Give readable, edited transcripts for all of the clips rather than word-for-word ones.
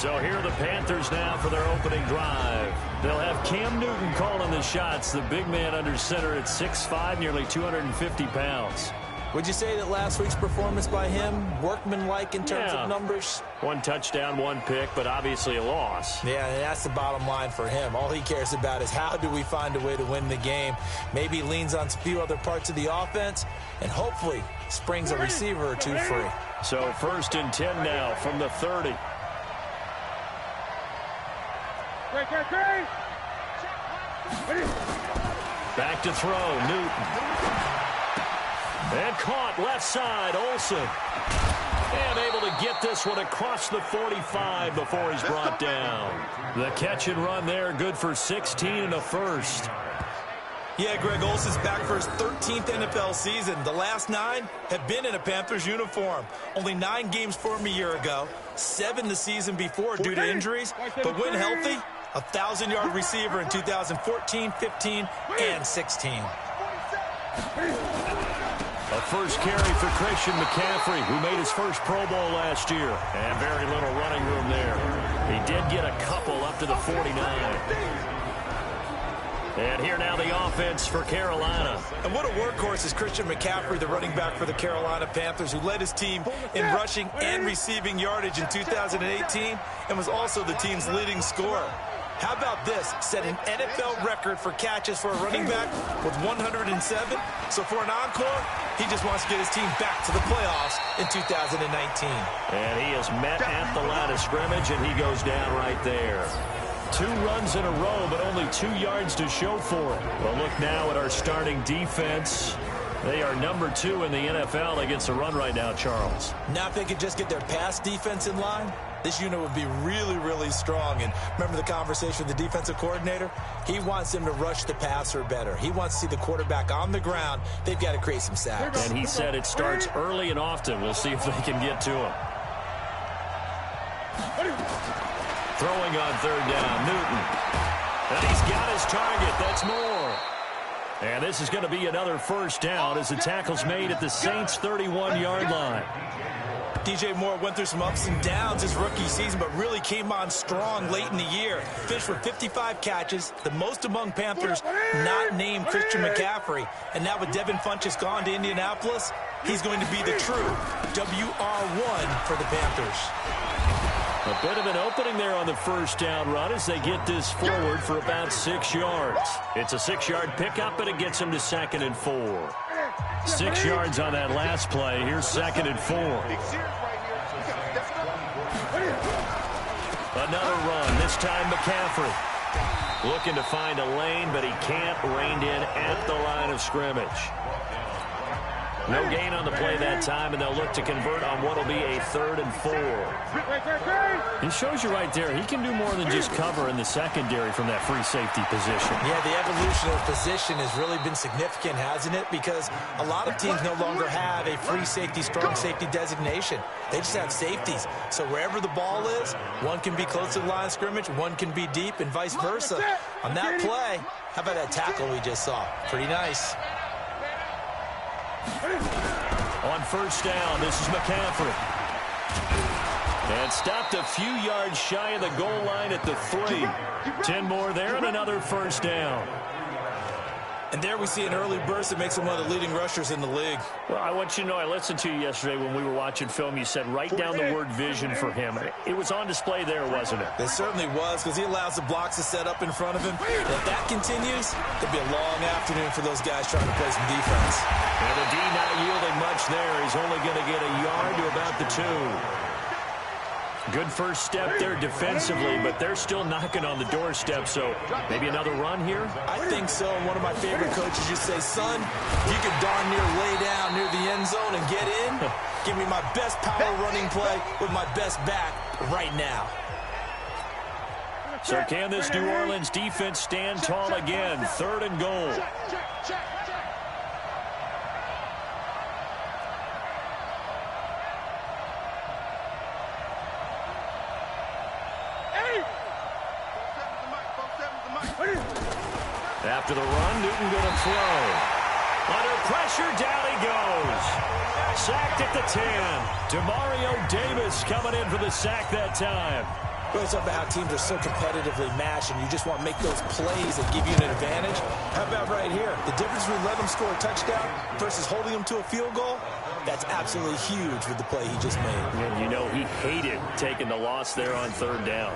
So here are the Panthers now for their opening drive. They'll have Cam Newton calling the shots, the big man under center at 6'5", nearly 250 pounds. Would you say that last week's performance by him, workmanlike in terms of numbers? 1 touchdown, 1 pick, but obviously a loss. Yeah, and that's the bottom line for him. All he cares about is how do we find a way to win the game. Maybe he leans on a few other parts of the offense, and hopefully springs a receiver or two free. So 1st and 10 now from the 30. Back to throw, Newton. And caught left side, Olsen. And able to get this one across the 45 before he's brought down. The catch and run there, good for 16 and a first. Yeah, Greg, Olsen's back for his 13th NFL season. The last 9 have been in a Panthers uniform. Only 9 games for him a year ago, 7 the season before due to injuries. But when healthy, a 1,000-yard receiver in 2014, 15, and 16. A first carry for Christian McCaffrey, who made his first Pro Bowl last year. And very little running room there. He did get a couple up to the 49. And here now the offense for Carolina. And what a workhorse is Christian McCaffrey, the running back for the Carolina Panthers, who led his team in rushing and receiving yardage in 2018 and was also the team's leading scorer. How about this? Set an NFL record for catches for a running back with 107. So for an encore, he just wants to get his team back to the playoffs in 2019. And he is met at the line of scrimmage, and he goes down right there. 2 runs in a row, but only 2 yards to show for it. Well, look now at our starting defense. They are number 2 in the NFL against the run right now, Charles. Now if they could just get their pass defense in line, this unit would be really, really strong. And remember the conversation with the defensive coordinator? He wants them to rush the passer better. He wants to see the quarterback on the ground. They've got to create some sacks. And he said it starts early and often. We'll see if they can get to him. Throwing on 3rd down, Newton. And he's got his target. That's Moore. And this is going to be another first down as the tackle's made at the Saints' 31-yard line. DJ Moore went through some ups and downs his rookie season, but really came on strong late in the year. Finished with 55 catches, the most among Panthers not named Christian McCaffrey. And now with Devin Funchess gone to Indianapolis, he's going to be the true WR1 for the Panthers. A bit of an opening there on the first down run as they get this forward for about 6 yards. It's a 6-yard pickup, and it gets him to 2nd and 4. 6 yards on that last play. Here's 2nd and 4. Another run, this time McCaffrey. Looking to find a lane, but he can't. Reined in at the line of scrimmage. No gain on the play that time, and they'll look to convert on what will be a 3rd and 4. He shows you right there, he can do more than just cover in the secondary from that free safety position. Yeah, the evolution of position has really been significant, hasn't it? Because a lot of teams no longer have a free safety, strong safety designation. They just have safeties. So wherever the ball is, one can be close to the line of scrimmage, one can be deep, and vice versa. On that play, how about that tackle we just saw? Pretty nice. On first down, this is McCaffrey. And stopped a few yards shy of the goal line at the 3. 10 more there and another first down. And there we see an early burst that makes him one of the leading rushers in the league. Well, I want you to know, I listened to you yesterday when we were watching film. You said write down the word vision for him. It was on display there, wasn't it? It certainly was, because he allows the blocks to set up in front of him. And if that continues, it'll be a long afternoon for those guys trying to play some defense. And the D not yielding much there. He's only going to get a yard to about the 2. Good first step there defensively, but they're still knocking on the doorstep, so maybe another run here? I think so. And one of my favorite coaches used to say, son, you can darn near lay down near the end zone and get in. Give me my best power running play with my best back right now. So can this New Orleans defense stand tall again? 3rd and goal. After the run, Newton going to throw. Under pressure, down he goes. Sacked at the 10. Demario Davis coming in for the sack that time. Really talking about how teams are so competitively matched and you just want to make those plays that give you an advantage. How about right here? The difference between letting them score a touchdown versus holding them to a field goal, that's absolutely huge with the play he just made. And you know he hated taking the loss there on third down.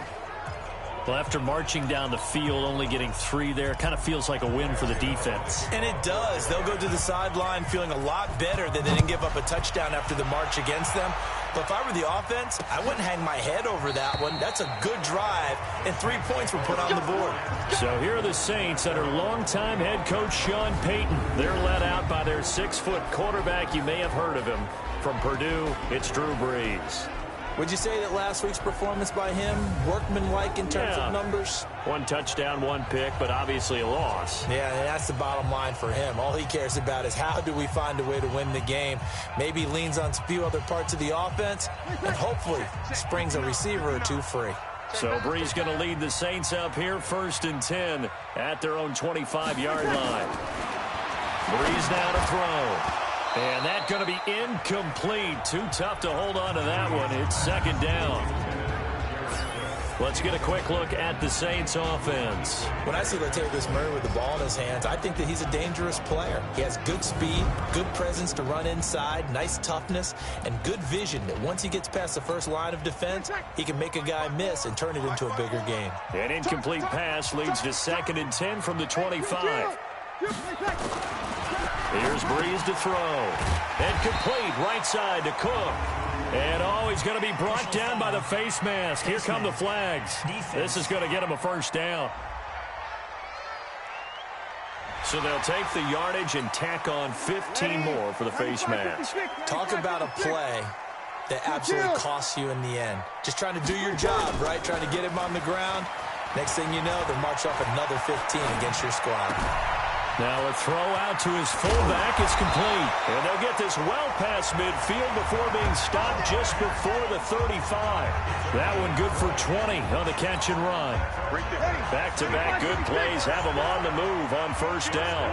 Well, after marching down the field, only getting 3 there, kind of feels like a win for the defense. And it does. They'll go to the sideline feeling a lot better that they didn't give up a touchdown after the march against them. But if I were the offense, I wouldn't hang my head over that one. That's a good drive, and 3 points were put on the board. So here are the Saints under longtime head coach Sean Payton. They're led out by their 6-foot quarterback. You may have heard of him. From Purdue, it's Drew Brees. Would you say that last week's performance by him, workmanlike in terms of numbers? 1 touchdown, 1 pick, but obviously a loss. Yeah, and that's the bottom line for him. All he cares about is how do we find a way to win the game. Maybe he leans on a few other parts of the offense, and hopefully springs a receiver or 2 free. So Brees going to lead the Saints up here, 1st and 10 at their own 25-yard line. Brees now to throw. And that's going to be incomplete. Too tough to hold on to that one. It's 2nd down. Let's get a quick look at the Saints offense. When I see Latavius Murray with the ball in his hands, I think that he's a dangerous player. He has good speed, good presence to run inside, nice toughness, and good vision that once he gets past the first line of defense, he can make a guy miss and turn it into a bigger game. An incomplete pass leads to 2nd and 10 from the 25. Here's Brees to throw. And complete right side to Cook. And he's going to be brought down by the face mask. Here come the flags. This is going to get him a 1st down. So they'll take the yardage and tack on 15 more for the face mask. Talk about a play that absolutely costs you in the end. Just trying to do your job, right? Trying to get him on the ground. Next thing you know, they'll march off another 15 against your squad. Now a throw out to his fullback is complete. And they'll get this well past midfield before being stopped just before the 35. That one good for 20 on the catch and run. Back-to-back good plays have them on the move on 1st down.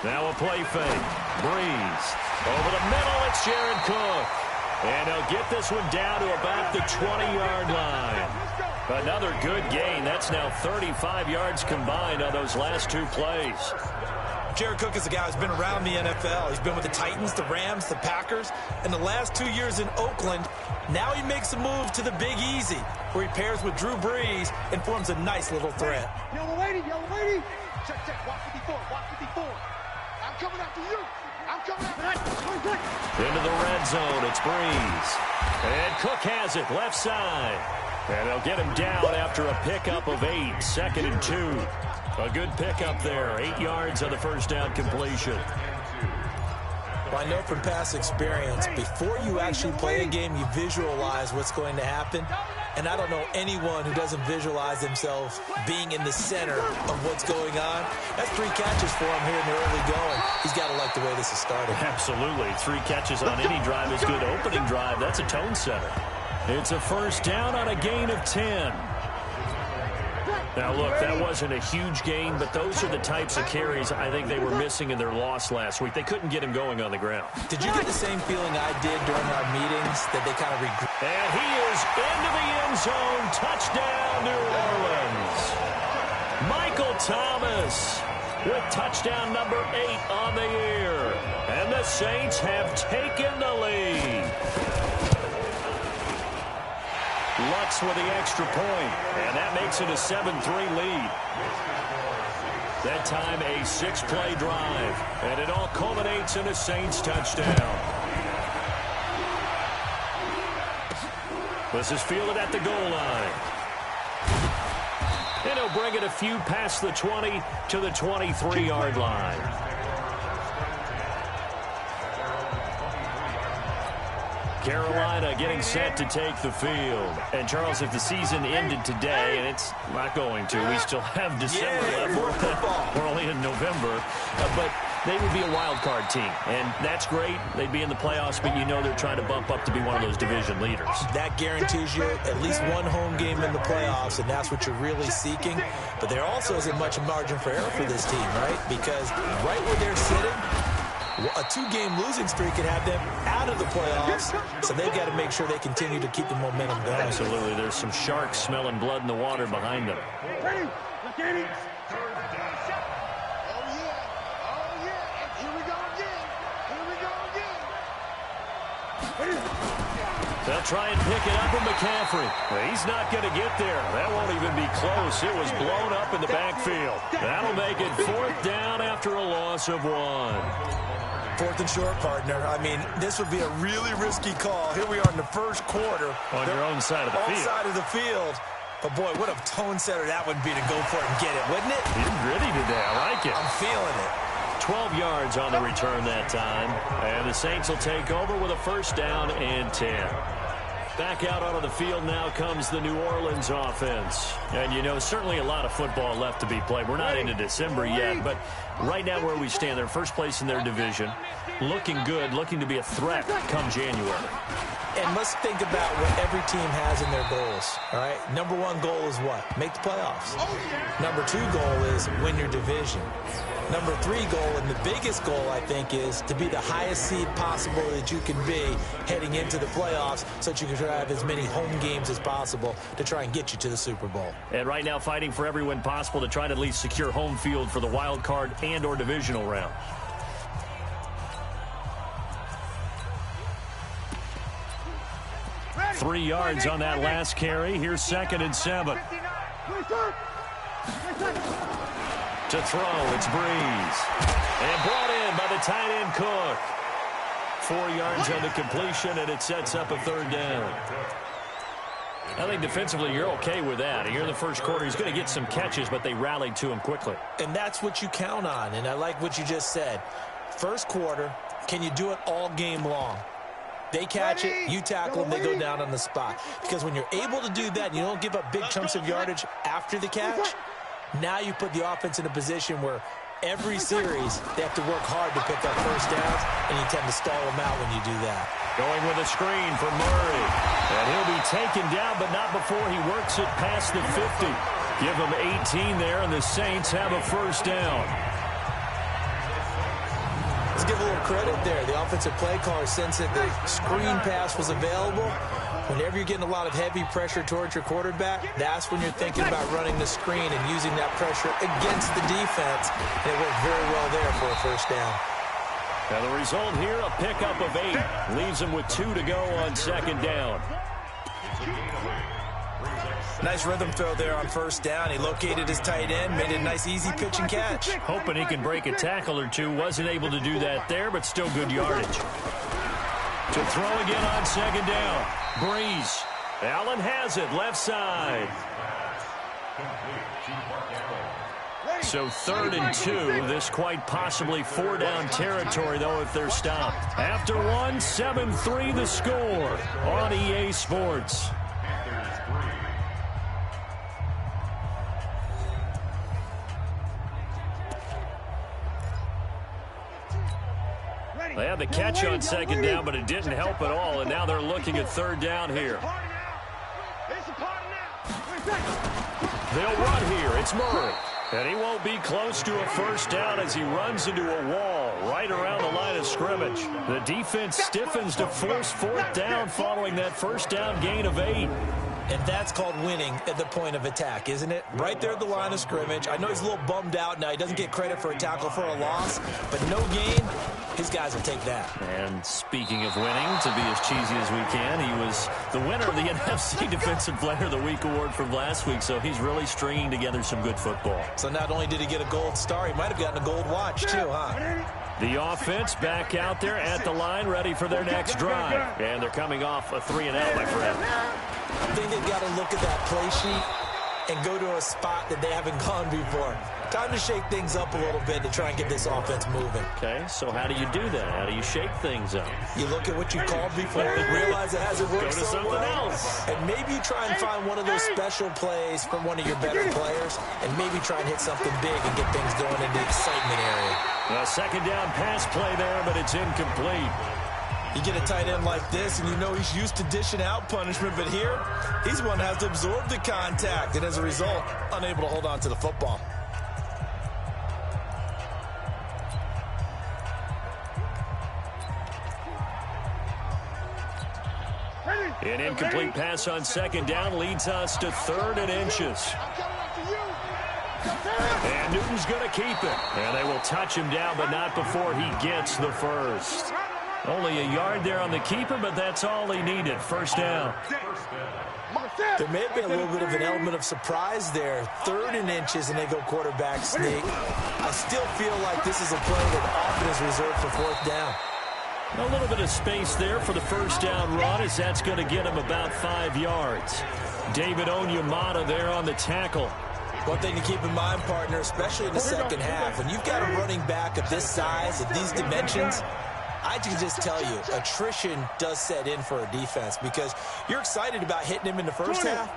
Now a play fake. Brees. Over the middle, it's Jared Cook. And he'll get this one down to about the 20-yard line. Another good gain. That's now 35 yards combined on those last 2 plays. Jared Cook is a guy who's been around the NFL. He's been with the Titans, the Rams, the Packers, and the last 2 years in Oakland. Now he makes a move to the Big Easy, where he pairs with Drew Brees and forms a nice little threat. Yellow lady. Check, walk 54, walk 54. I'm coming after you. I'm coming after that. Into the red zone, it's Brees. And Cook has it, left side. And they'll get him down after a pickup of 8, 2nd and 2. A good pickup there, 8 yards on the 1st down completion. Well, I know from past experience, before you actually play a game, you visualize what's going to happen. And I don't know anyone who doesn't visualize themselves being in the center of what's going on. That's 3 catches for him here in the early going. He's got to like the way this is starting. Absolutely. 3 catches on any drive is good. Opening drive, that's a tone setter. It's a 1st down on a gain of 10. Now, look, that wasn't a huge gain, but those are the types of carries I think they were missing in their loss last week. They couldn't get him going on the ground. Did you get the same feeling I did during our meetings that they kind of regret? And he is into the end zone. Touchdown, New Orleans. Michael Thomas with touchdown number 8 on the year. And the Saints have taken the lead. Lutz with the extra point, and that makes it a 7-3 lead. That time a 6-play drive, and it all culminates in a Saints touchdown. This is fielded at the goal line. And he'll bring it a few past the 20 to the 23-yard line. Carolina getting set to take the field. And, Charles, if the season ended today, and it's not going to, we still have December left. We're only in November. But they would be a wild card team. And that's great. They'd be in the playoffs, but you know they're trying to bump up to be one of those division leaders. That guarantees you at least one home game in the playoffs, and that's what you're really seeking. But there also isn't much margin for error for this team, right? Because right where they're sitting, A 2-game losing streak could have them out of the playoffs, so they've got to make sure they continue to keep the momentum going. Absolutely. There's some sharks smelling blood in the water behind them. Ready? Look at it. Oh, yeah. And here we go again. They'll try and pick it up with McCaffrey. He's not going to get there. That won't even be close. It was blown up in the backfield. That'll make it 4th down after a loss of 1. 4th and short, partner. I mean, this would be a really risky call. Here we are in the first quarter. On your own side of the field. On side of the field. But, boy, what a tone setter that would be to go for it and get it, wouldn't it? He's gritty today. I like it. I'm feeling it. 12 yards on the return that time. And the Saints will take over with a 1st down and 10. Back out onto the field now comes the New Orleans offense. And, you know, certainly a lot of football left to be played. We're not into December yet, but right now where we stand, they're first place in their division. Looking good, looking to be a threat come January. And let's think about what every team has in their goals, all right? Number 1 goal is what? Make the playoffs. Number 2 goal is win your division. Number 3 goal, and the biggest goal, I think, is to be the highest seed possible that you can be heading into the playoffs so that you can have as many home games as possible to try and get you to the Super Bowl. And right now fighting for every win possible to try to at least secure home field for the wild card and or divisional round. Ready? 3 yards on that last carry. Here's 2nd and 7. To throw, it's Breeze. And brought in by the tight end Cook. 4 yards on the completion, and it sets up a 3rd down. I think defensively you're okay with that. Here in the first quarter, he's going to get some catches, but they rallied to him quickly. And that's what you count on, and I like what you just said. First quarter, can you do it all game long? They catch it, you tackle them, they go down on the spot. Because when you're able to do that and you don't give up big chunks of yardage after the catch, now you put the offense in a position where every series they have to work hard to pick up 1st downs, and you tend to stall them out when you do that. Going with a screen for Murray. And he'll be taken down, but not before he works it past the 50. Give him 18 there, and the Saints have a 1st down. Let's give a little credit there. The offensive play caller, since that the screen pass was available, whenever you're getting a lot of heavy pressure towards your quarterback, that's when you're thinking about running the screen and using that pressure against the defense. And it worked very well there for a 1st down. Now the result here, a pickup of 8. Leaves him with 2 to go on 2nd down. Nice rhythm throw there on 1st down. He located his tight end, made a nice easy pitch and catch. Hoping he can break a tackle or two. Wasn't able to do that there, but still good yardage. To throw again on 2nd down. Breeze. Allen has it, left side. So 3rd and 2. This quite possibly 4-down territory, though, if they're stopped. After 1, 7-3 the score on EA Sports. They had the catch on 2nd down, but it didn't help at all, and now they're looking at 3rd down here. They'll run here. It's Murray. And he won't be close to a 1st down as he runs into a wall right around the line of scrimmage. The defense stiffens to force 4th down following that 1st down gain of 8. And that's called winning at the point of attack, isn't it? Right there at the line of scrimmage. I know he's a little bummed out now. He doesn't get credit for a tackle for a loss, but no gain, his guys will take that. And speaking of winning, to be as cheesy as we can, he was the winner of the NFC Defensive Player of the Week award from last week, so he's really stringing together some good football. So not only did he get a gold star, he might have gotten a gold watch too, huh? The offense back out there at the line, ready for their next drive. And they're coming off a 3-and-out, my friend. I think they've got to look at that play sheet and go to a spot that they haven't gone before. Time to shake things up a little bit to try and get this offense moving. Okay, so how do you do that? How do you shake things up? You look at what you called before and realize it hasn't worked so well. Else. And maybe you try and find one of those special plays from one of your better players and maybe try and hit something big and get things going in the excitement area. A 2nd down pass play there, but it's incomplete. You get a tight end like this, and you know he's used to dishing out punishment, but here, he's the one that has to absorb the contact, and as a result, unable to hold on to the football. An incomplete pass on second down leads us to 3rd and inches. And Newton's going to keep it. And they will touch him down, but not before he gets the first. Only a yard there on the keeper, but that's all he needed. First down. There may have been a little bit of an element of surprise there. 3rd and inches, and they go quarterback sneak. I still feel like this is a play that often is reserved for 4th down. A little bit of space there for the first down run, as that's going to get him about 5 yards. David Onyemata there on the tackle. One thing to keep in mind, partner, especially in the second half, when you've got a running back of this size, of these dimensions, I can just tell you, attrition does set in for a defense because you're excited about hitting him in the first half.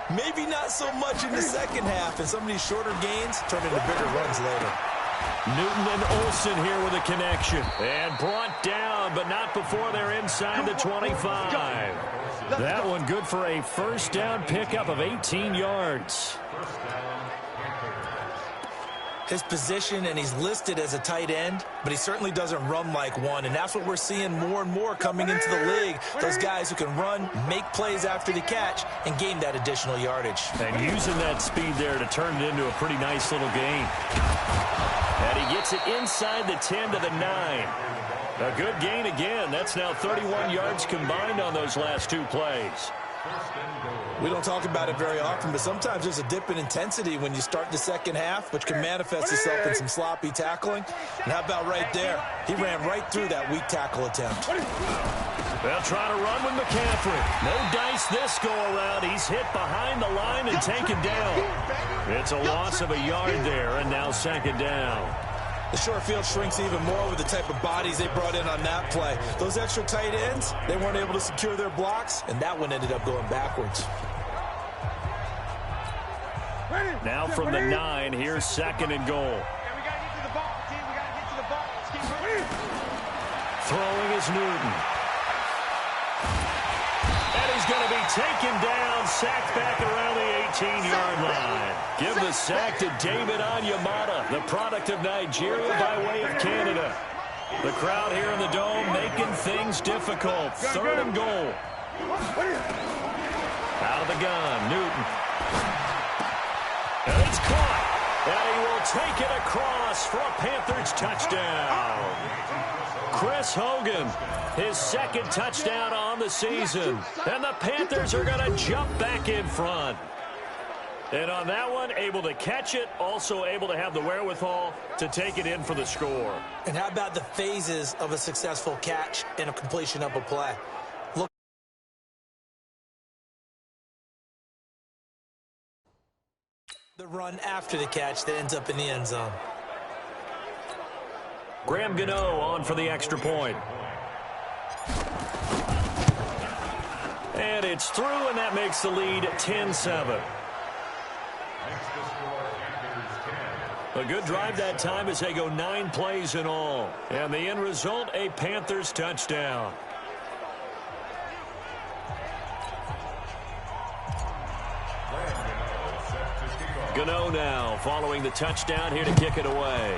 Maybe not so much in the second half, and some of these shorter gains turn into bigger runs later. Newton and Olsen here with a connection. And brought down, but not before they're inside the 25. That one good for a first down pickup of 18 yards. His position, and he's listed as a tight end, but he certainly doesn't run like one, and that's what we're seeing more and more coming into the league. Those guys who can run, make plays after the catch, and gain that additional yardage. And using that speed there to turn it into a pretty nice little gain. And he gets it inside the 10 to the 9. A good gain again. That's now 31 yards combined on those last 2 plays. We don't talk about it very often, but sometimes there's a dip in intensity when you start the second half, which can manifest itself in some sloppy tackling. And how about right there? He ran right through that weak tackle attempt. They'll try to run with McCaffrey. No dice this go-around. He's hit behind the line and taken down. It's a loss of a yard there, and now 2nd down. The short field shrinks even more with the type of bodies they brought in on that play. Those extra tight ends, they weren't able to secure their blocks, and that one ended up going backwards. Now from the 9, here's 2nd and goal. Throwing is Newton. And he's going to be taken down, sacked back around the 18-yard line. Give the sack to David Onyemata, the product of Nigeria by way of Canada. The crowd here in the Dome making things difficult. 3rd and goal. Out of the gun, Newton. And it's caught. And he will take it across for a Panthers touchdown. Chris Hogan, his 2nd touchdown on the season. And the Panthers are going to jump back in front. And on that one, able to catch it, also able to have the wherewithal to take it in for the score. And how about the phases of a successful catch and a completion of a play? Look. The run after the catch that ends up in the end zone. Graham Gano on for the extra point. And it's through, and that makes the lead 10-7. A good drive that time as they go 9 plays in all. And the end result, a Panthers touchdown. Gano now following the touchdown here to kick it away.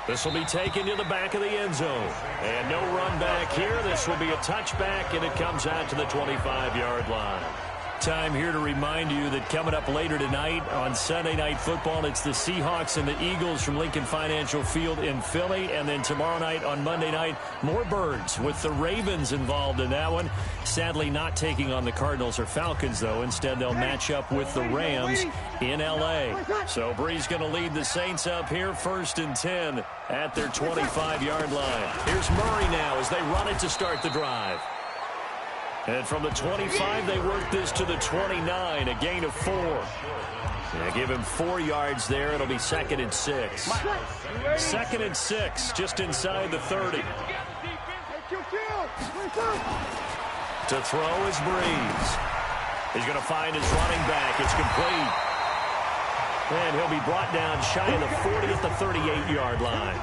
This will be taken to the back of the end zone. And no run back here. This will be a touchback, and it comes out to the 25-yard line. Time here to remind you that coming up later tonight on Sunday Night Football, it's the Seahawks and the Eagles from Lincoln Financial Field in Philly. And then tomorrow night on Monday night, more Birds with the Ravens involved in that one. Sadly not taking on the Cardinals or Falcons, though. Instead, they'll match up with the Rams in L.A. So Bree's going to lead the Saints up here, 1st and 10 at their 25-yard line. Here's Murray now as they run it to start the drive. And from the 25, they work this to the 29, a gain of 4. They give him 4 yards there. It'll be 2nd and 6. 2nd and 6, just inside the 30. To throw is Breeze. He's going to find his running back. It's complete. And he'll be brought down shy of the 40 at the 38-yard line.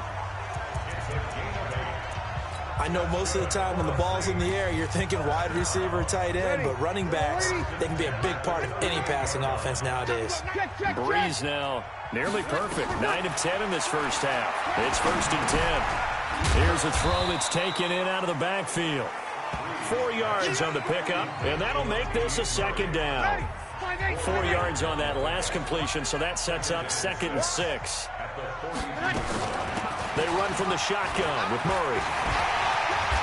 I know most of the time when the ball's in the air, you're thinking wide receiver, tight end, but running backs, they can be a big part of any passing offense nowadays. Breeze now nearly perfect. 9 of 10 in this first half. It's 1st and 10. Here's a throw that's taken in out of the backfield. 4 yards on the pickup, and that'll make this a second down. 4 yards on that last completion, so that sets up 2nd and 6. They run from the shotgun with Murray.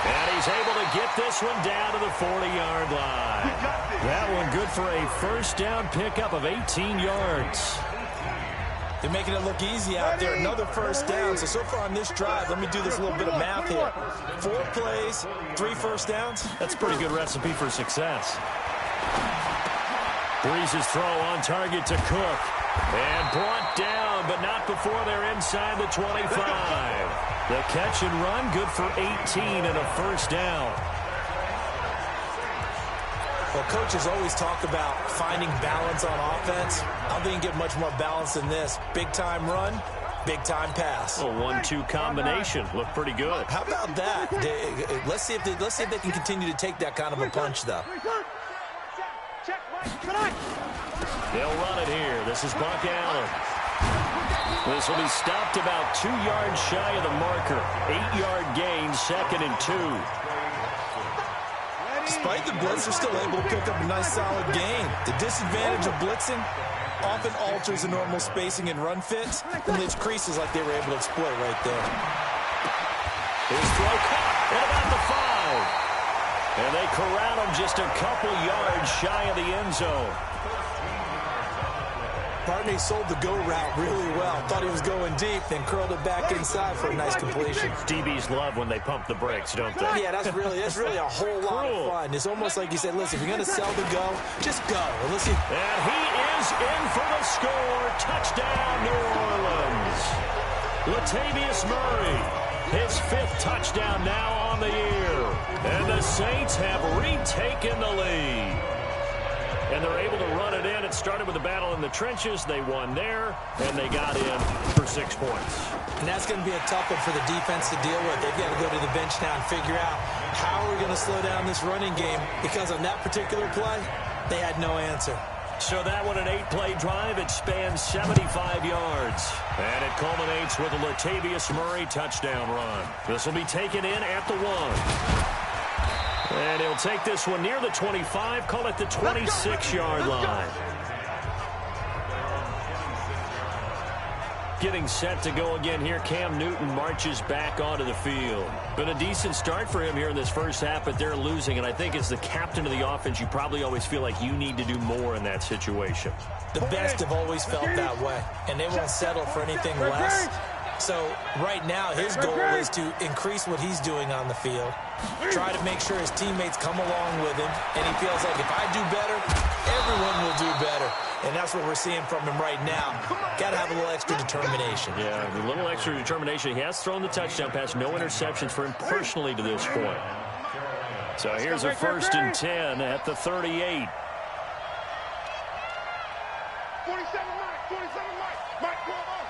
And he's able to get this one down to the 40-yard line. That one good for a first down pickup of 18 yards. They're making it look easy out there. Another first down. So far on this drive, let me do this little bit of math here. 4 plays, 3 first downs. That's a pretty good recipe for success. Breeze's throw on target to Cook. And brought down, but not before they're inside the 25. The catch and run, good for 18 and a first down. Well, coaches always talk about finding balance on offense. I don't think you get much more balance than this. Big-time run, big-time pass. A 1-2 combination. Looked pretty good. How about that? Let's see if they can continue to take that kind of a punch, though. They'll run it here. This is Buck Allen. This will be stopped about 2 yards shy of the marker. 8-yard gain, 2nd and 2. Despite the blitz, they're still able to pick up a nice solid gain. The disadvantage of blitzing often alters the normal spacing and run fits, and leaves creases like they were able to exploit right there. His throw caught at about the 5. And they corral him just a couple yards shy of the end zone. Partney sold the go route really well. Thought he was going deep, then curled it back inside for a nice completion. DBs love when they pump the brakes, don't they? Yeah, that's really a whole lot of fun. It's almost like you said, listen, if you're going to sell the go, just go. And listen. And he is in for the score. Touchdown, New Orleans. Latavius Murray, his 5th touchdown now on the year. And the Saints have retaken the lead. And they're able to run it in. It started with a battle in the trenches. They won there, and they got in for 6 points. And that's going to be a tough one for the defense to deal with. They've got to go to the bench now and figure out how we're going to slow down this running game, because on that particular play, they had no answer. So that one, an 8-play drive. It spans 75 yards. And it culminates with a Latavius Murray touchdown run. This will be taken in at the 1. And he'll take this one near the 25, call it the 26-yard line. Getting set to go again here, Cam Newton marches back onto the field. Been a decent start for him here in this first half, but they're losing. And I think as the captain of the offense, you probably always feel like you need to do more in that situation. The best have always felt that way, and they won't settle for anything less. So right now, his goal is to increase what he's doing on the field, try to make sure his teammates come along with him, and he feels like if I do better, everyone will do better. And that's what we're seeing from him right now. Got to have a little extra determination. Yeah, a little extra determination. He has thrown the touchdown pass, no interceptions for him personally to this point. So here's a 1st and 10 at the 38. 47 Mike, 47 Mike. Mike, come on.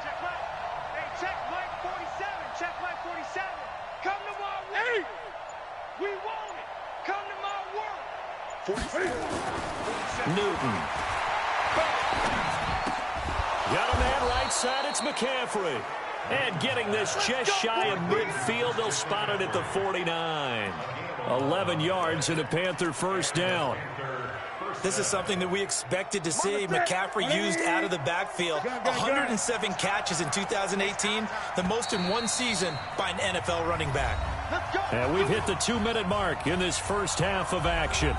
Check Mike. Hey, check Mike 47. Check Mike 47. Come to my world. We want it. Come to my world. 47. Newton. Got a man right side. It's McCaffrey. And getting this just shy of midfield. They'll spot it at the 49. 11 yards and a Panther first down. This is something that we expected to see. McCaffrey used out of the backfield. 107 catches in 2018, the most in one season by an NFL running back. And we've hit the 2-minute mark in this first half of action.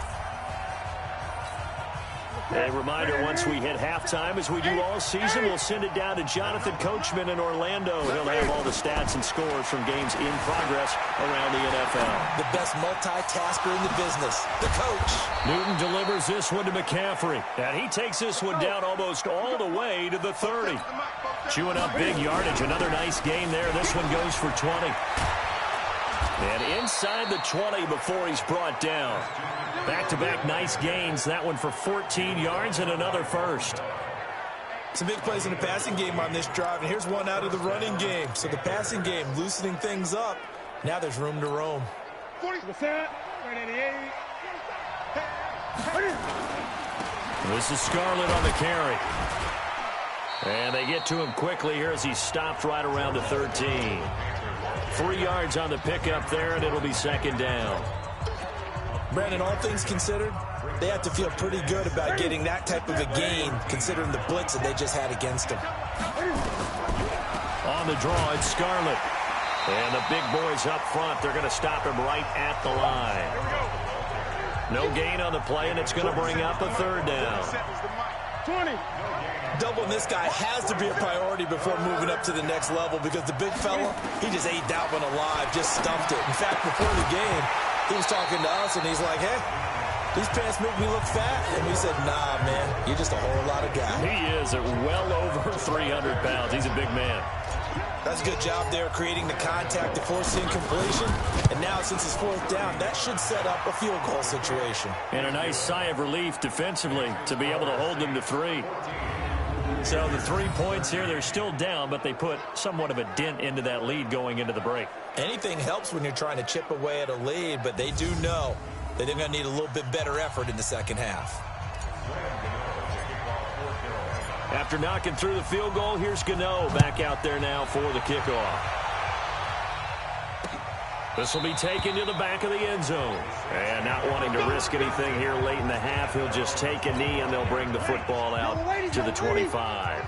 A reminder, once we hit halftime, as we do all season, we'll send it down to Jonathan Coachman in Orlando. He'll have all the stats and scores from games in progress around the NFL. The best multitasker in the business, the coach. Newton delivers this one to McCaffrey. And he takes this one down almost all the way to the 30. Chewing up big yardage. Another nice gain there. This one goes for 20. And inside the 20 before he's brought down. Back-to-back nice gains. That one for 14 yards and another first. Some big plays in the passing game on this drive, and here's one out of the running game. So the passing game loosening things up. Now there's room to roam. 40%, 188. This is Scarlett on the carry. And they get to him quickly here as he's stopped right around the 13. 3 yards on the pickup there, and it'll be second down. Brandon, all things considered, they have to feel pretty good about getting that type of a gain, considering the blitz that they just had against them. On the draw, it's Scarlett. And the big boys up front, they're going to stop him right at the line. No gain on the play, and it's going to bring up a third down. 20. Doubling this guy has to be a priority before moving up to the next level because the big fella, he just ate that one alive, just stumped it. In fact, before the game, he was talking to us, and he's like, hey, these pants make me look fat. And we said, nah, man, you're just a whole lot of guy. He is at well over 300 pounds. He's a big man. That's a good job there creating the contact to force the incompletion. And now, since it's fourth down, that should set up a field goal situation. And a nice sigh of relief defensively to be able to hold them to 3. So the 3 points here, they're still down, but they put somewhat of a dent into that lead going into the break. Anything helps when you're trying to chip away at a lead, but they do know that they're going to need a little bit better effort in the second half. After knocking through the field goal, here's Gano back out there now for the kickoff. This will be taken to the back of the end zone. And not wanting to risk anything here late in the half, he'll just take a knee and they'll bring the football out to the 25.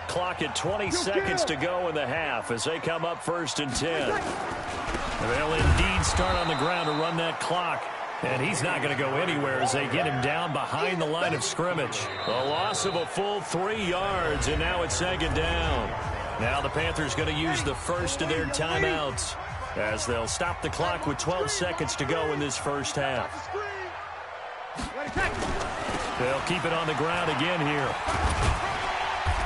Clock at 20 seconds to go in the half as they come up 1st and 10. They'll indeed start on the ground to run that clock. And he's not going to go anywhere as they get him down behind the line of scrimmage. A loss of a full 3 yards, and now it's second down. Now the Panthers going to use the first of their timeouts as they'll stop the clock with 12 seconds to go in this first half. They'll keep it on the ground again here.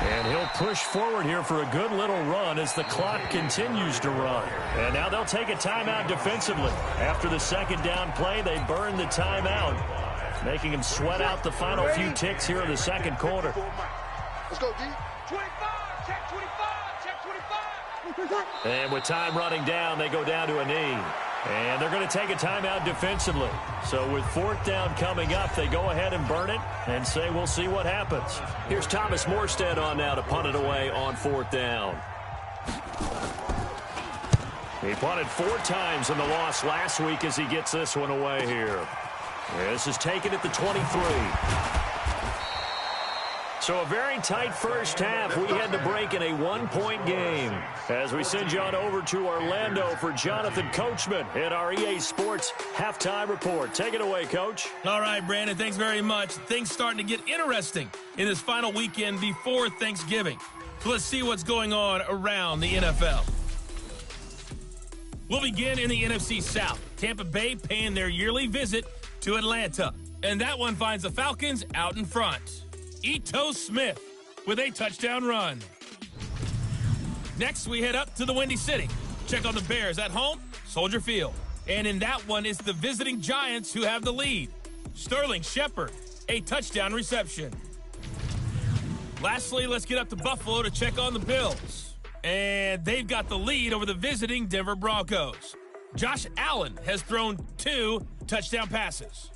And he'll push forward here for a good little run as the clock continues to run. And now they'll take a timeout defensively. After the second down play, they burn the timeout, making him sweat out the final few ticks here in the second quarter. Let's go, D. 25, check 25, check 25. And with time running down, they go down to a knee. And they're going to take a timeout defensively. So with 4th down coming up, they go ahead and burn it and say we'll see what happens. Here's Thomas Morstead on now to punt it away on 4th down. He punted 4 times in the loss last week as he gets this one away here. This is taken at the 23. So a very tight first half. We had to break in a 1-point game. As we send you on over to Orlando for Jonathan Coachman at our EA Sports Halftime Report. Take it away, Coach. All right, Brandon, thanks very much. Things starting to get interesting in this final weekend before Thanksgiving. So let's see what's going on around the NFL. We'll begin in the NFC South. Tampa Bay paying their yearly visit to Atlanta. And that one finds the Falcons out in front. Ito Smith with a touchdown run. Next, we head up to the Windy City. Check on the Bears at home, Soldier Field. And in that one, it's the visiting Giants who have the lead. Sterling Shepard, a touchdown reception. Lastly, let's get up to Buffalo to check on the Bills. And they've got the lead over the visiting Denver Broncos. Josh Allen has thrown 2 touchdown passes.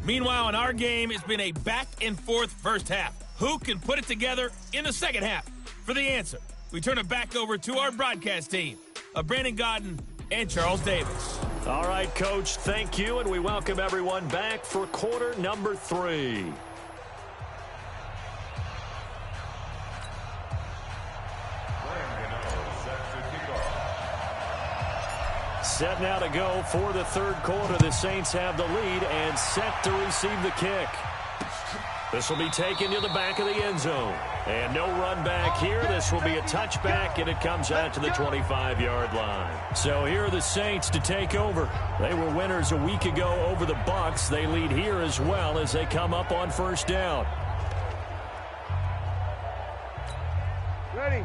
Meanwhile, in our game, it's been a back-and-forth first half. Who can put it together in the second half? For the answer, we turn it back over to our broadcast team of Brandon Godden and Charles Davis. All right, Coach, thank you, and we welcome everyone back for quarter number 3. Set now to go for the third quarter. The Saints have the lead and set to receive the kick. This will be taken to the back of the end zone. And no run back here. This will be a touchback, and it comes out to the 25-yard line. So here are the Saints to take over. They were winners a week ago over the Bucs. They lead here as well as they come up on first down.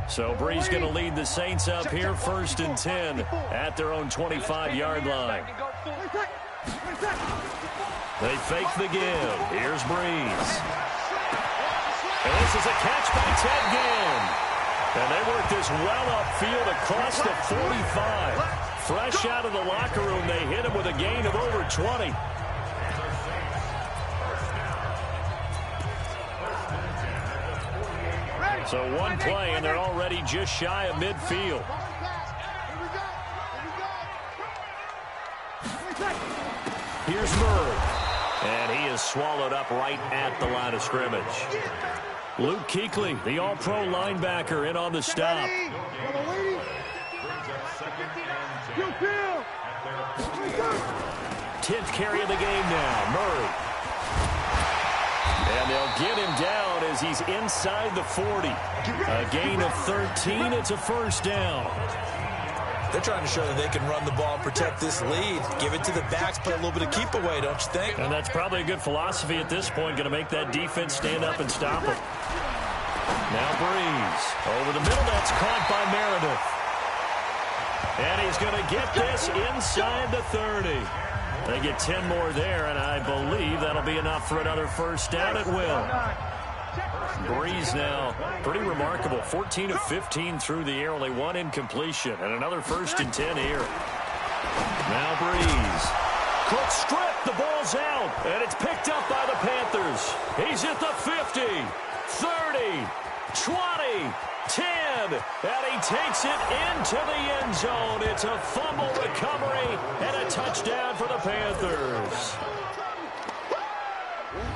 So Bree's going to lead the Saints up here 1st and 10 at their own 25-yard line. They fake the give. Here's Breeze. And this is a catch by Ted Ginn. And they work this well upfield across the 45. Fresh out of the locker room, they hit him with a gain of over 20. So one play, and they're already just shy of midfield. Here's Murray. And he is swallowed up right at the line of scrimmage. Luke Kuechly, the all-pro linebacker, in on the stop. 10th carry of the game now. Murray. And they'll get him down as he's inside the 40. A gain of 13. It's a first down. They're trying to show that they can run the ball and protect this lead. Give it to the backs, play a little bit of keep away, don't you think? And that's probably a good philosophy at this point. Going to make that defense stand up and stop them. Now Breeze. Over the middle. That's caught by Meredith. And he's going to get this inside the 30. They get 10 more there, and I believe that'll be enough for another first down at will. Breeze now, pretty remarkable. 14 of 15 through the air, only one incompletion, and another 1st and 10 here. Now Breeze. Quick strip, the ball's out, and it's picked up by the Panthers. He's at the 50, 30, 20, 10, and he takes it into the end zone. It's a fumble recovery and a touchdown for the Panthers.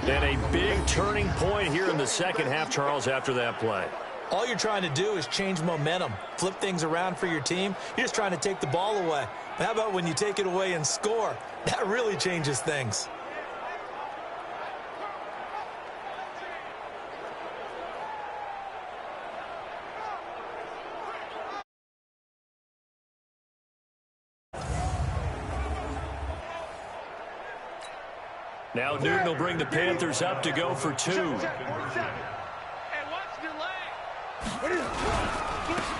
And a big turning point here in the second half, Charles, after that play. All you're trying to do is change momentum, flip things around for your team. You're just trying to take the ball away. But how about when you take it away and score? That really changes things. Now Newton will bring the Panthers up to go for 2.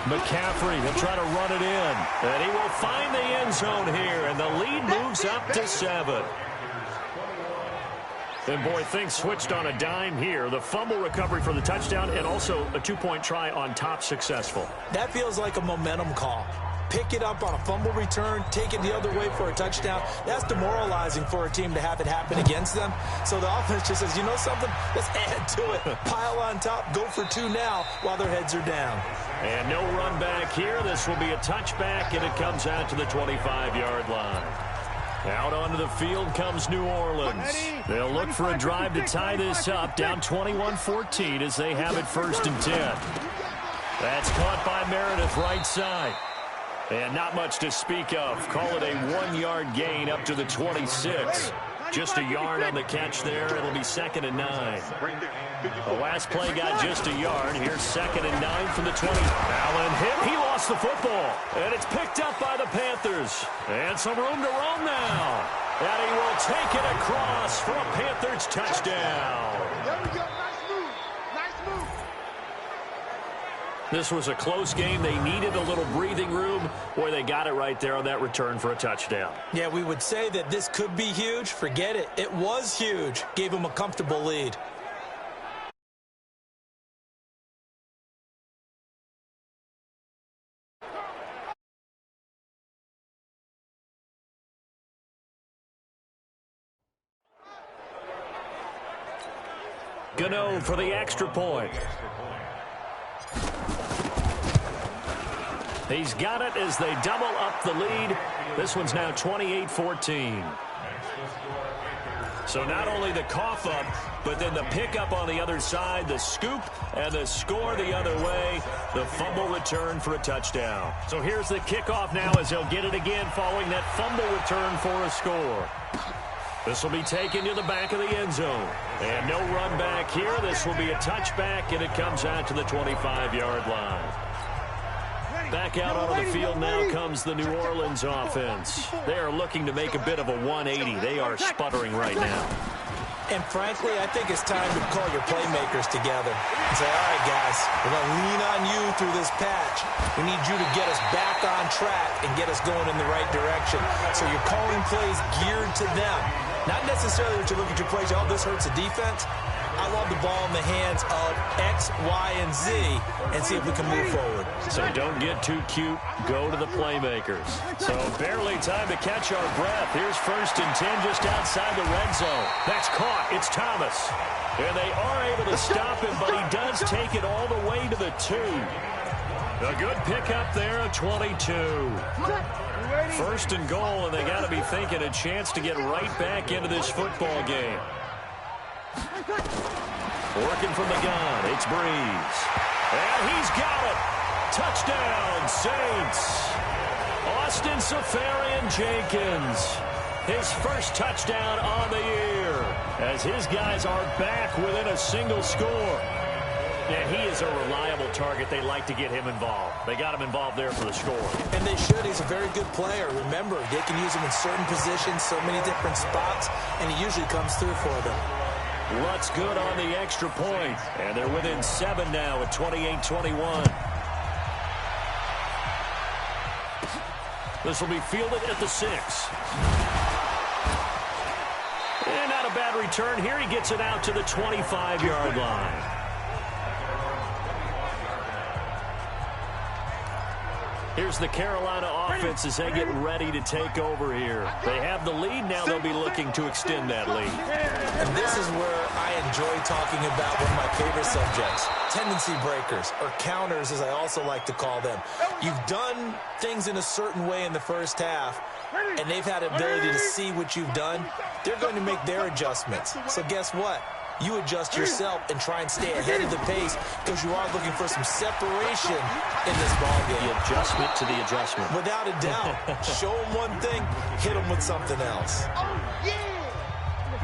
McCaffrey will try to run it in. And he will find the end zone here. And the lead moves up to 7. And, boy, things switched on a dime here. The fumble recovery for the touchdown and also a 2-point try on top successful. That feels like a momentum call. Pick it up on a fumble return, take it the other way for a touchdown. That's demoralizing for a team to have it happen against them. So the offense just says, you know something? Let's add to it. Pile on top, go for 2 now while their heads are down. And no run back here. This will be a touchback, and it comes out to the 25-yard line. Out onto the field comes New Orleans. They'll look for a drive to tie this up, down 21-14 as they have it 1st and 10. That's caught by Meredith right side. And not much to speak of. Call it a 1-yard gain up to the 26. Just a yard on the catch there. It'll be 2nd and 9. The last play got just a yard. Here's 2nd and 9 from the 20. Allen hit. He lost the football. And it's picked up by the Panthers. And some room to roam now. And he will take it across for a Panthers touchdown. There we go. Nice move. Nice move. This was a close game. They needed a little breathing room. Boy, they got it right there on that return for a touchdown. Yeah, we would say that this could be huge. Forget it. It was huge. Gave them a comfortable lead. Gano for the extra point. He's got it as they double up the lead. This one's now 28-14. So not only the cough up, but then the pickup on the other side, the scoop, and the score the other way. The fumble return for a touchdown. So here's the kickoff now as they'll get it again following that fumble return for a score. This will be taken to the back of the end zone. And no run back here. This will be a touchback, and it comes out to the 25-yard line. Back out onto the field now comes the New Orleans offense. They are looking to make a bit of a 180. They are sputtering right now. And frankly, I think it's time to call your playmakers together and say, all right, guys, we're going to lean on you through this patch. We need you to get us back on track and get us going in the right direction. So you're calling plays geared to them. Not necessarily that you look at your plays, oh, this hurts the defense. I want the ball in the hands of X, Y, and Z and see if we can move forward. So don't get too cute. Go to the playmakers. So barely time to catch our breath. Here's 1st and 10 just outside the red zone. That's caught. It's Thomas. And they are able to stop him, but he does take it all the way to the 2. A good pickup there of 22. First and goal, and they got to be thinking a chance to get right back into this football game. Working from the gun, it's Breeze. And he's got it. Touchdown, Saints. Austin Safarian-Jenkins. His first touchdown on the year as his guys are back within a single score. Yeah, he is a reliable target. They like to get him involved. They got him involved there for the score. And they should. He's a very good player. Remember, they can use him in certain positions, so many different spots, and he usually comes through for them. Lutt's good on the extra point, and they're within 7 now at 28-21. This will be fielded at the 6. And not a bad return here. He gets it out to the 25-yard line. Here's the Carolina offense as they get ready to take over here. They have the lead. Now they'll be looking to extend that lead. And this is where I enjoy talking about one of my favorite subjects, tendency breakers, or counters as I also like to call them. You've done things in a certain way in the first half, and they've had the ability to see what you've done. They're going to make their adjustments. So guess what? You adjust yourself and try and stay ahead of the pace because you are looking for some separation in this ballgame. The adjustment to the adjustment. Without a doubt. Show them one thing, hit them with something else.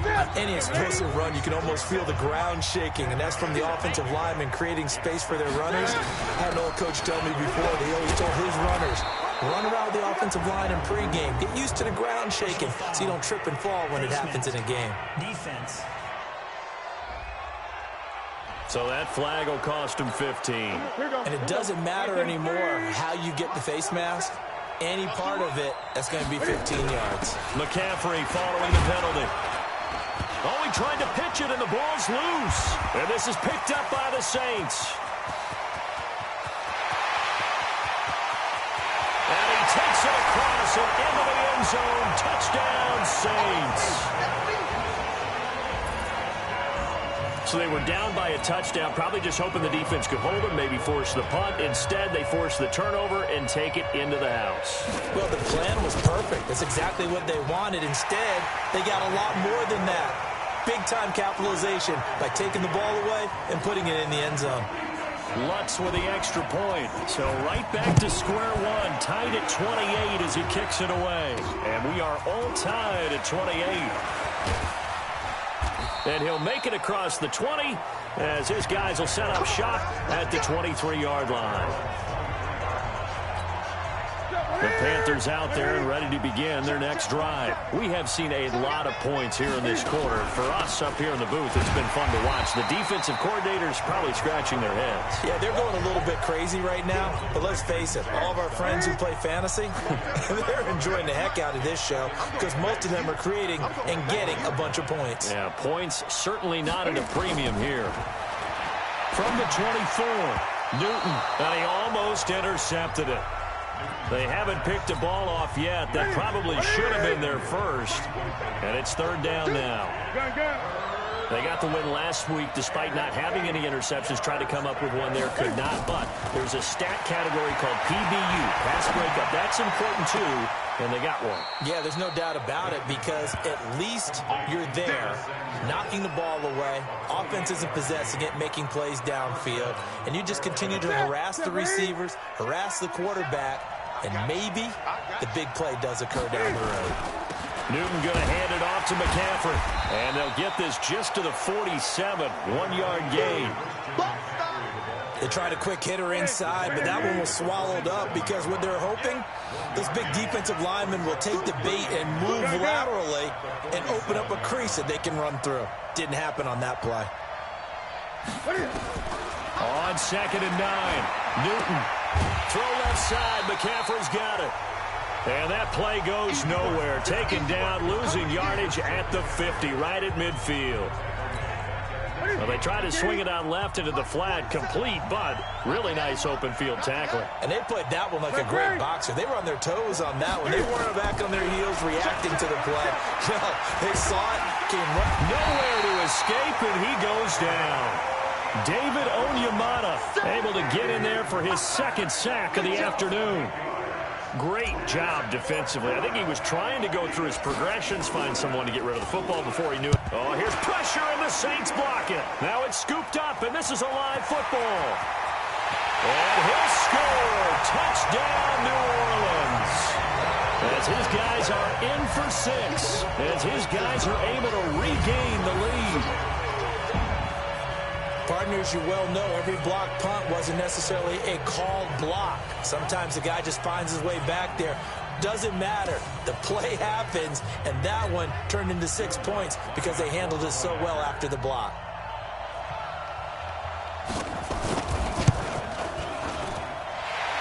On any explosive run, you can almost feel the ground shaking, and that's from the offensive linemen creating space for their runners. I had an old coach tell me before that he always told his runners, run around the offensive line in pregame. Get used to the ground shaking so you don't trip and fall when it happens in a game. Defense. So that flag will cost him 15. And it doesn't matter anymore how you get the face mask. Any part of it, that's going to be 15 yards. McCaffrey following the penalty. Oh, he tried to pitch it, and the ball's loose. And this is picked up by the Saints. And he takes it across and into the end zone. Touchdown, Saints. So they were down by a touchdown, probably just hoping the defense could hold them, maybe force the punt. Instead, they force the turnover and take it into the house. Well, the plan was perfect. That's exactly what they wanted. Instead, they got a lot more than that. Big-time capitalization by taking the ball away and putting it in the end zone. Lutz with the extra point. So right back to square one, tied at 28 as he kicks it away. And we are all tied at 28. And he'll make it across the 20 as his guys will set up shop at the 23-yard line. The Panthers out there and ready to begin their next drive. We have seen a lot of points here in this quarter. For us up here in the booth, it's been fun to watch. The defensive coordinators probably scratching their heads. Yeah, they're going a little bit crazy right now. But let's face it, all of our friends who play fantasy, they're enjoying the heck out of this show because most of them are creating and getting a bunch of points. Yeah, points certainly not at a premium here. From the 24, Newton, and he almost intercepted it. They haven't picked a ball off yet. That probably should have been their first. And it's third down now. They got the win last week despite not having any interceptions. Tried to come up with one there, could not. But there's a stat category called PBU, pass breakup. That's important too, and they got one. Yeah, there's no doubt about it because at least you're there, knocking the ball away. Offense isn't possessing it, making plays downfield. And you just continue to harass the receivers, harass the quarterback, and maybe the big play does occur down the road. Newton going to hand it off to McCaffrey. And they'll get this just to the 47, 1-yard gain. They tried a quick hitter inside, but that one was swallowed up because what they're hoping, this big defensive lineman will take the bait and move laterally and open up a crease that they can run through. Didn't happen on that play. On 2nd and 9, Newton. Throw left side, McCaffrey's got it. And that play goes nowhere. Taken down, losing yardage at the 50, right at midfield. Well, they try to swing it on left into the flat, complete, but really nice open field tackling. And they played that one like a great boxer. They were on their toes on that one. They weren't back on their heels reacting to the play. No, they saw it, came right. Nowhere to escape, and he goes down. David Onyemata able to get in there for his second sack of the afternoon. Great job defensively. I think he was trying to go through his progressions, find someone to get rid of the football before he knew it. Oh, here's pressure, and the Saints block it. Now it's scooped up, and this is a live football. And he'll score. Touchdown, New Orleans. As his guys are in for 6. As his guys are able to regain the lead. Partners, you well know every block punt wasn't necessarily a called block. Sometimes the guy just finds his way back there. Doesn't matter. The play happens, and that one turned into 6 points because they handled it so well after the block.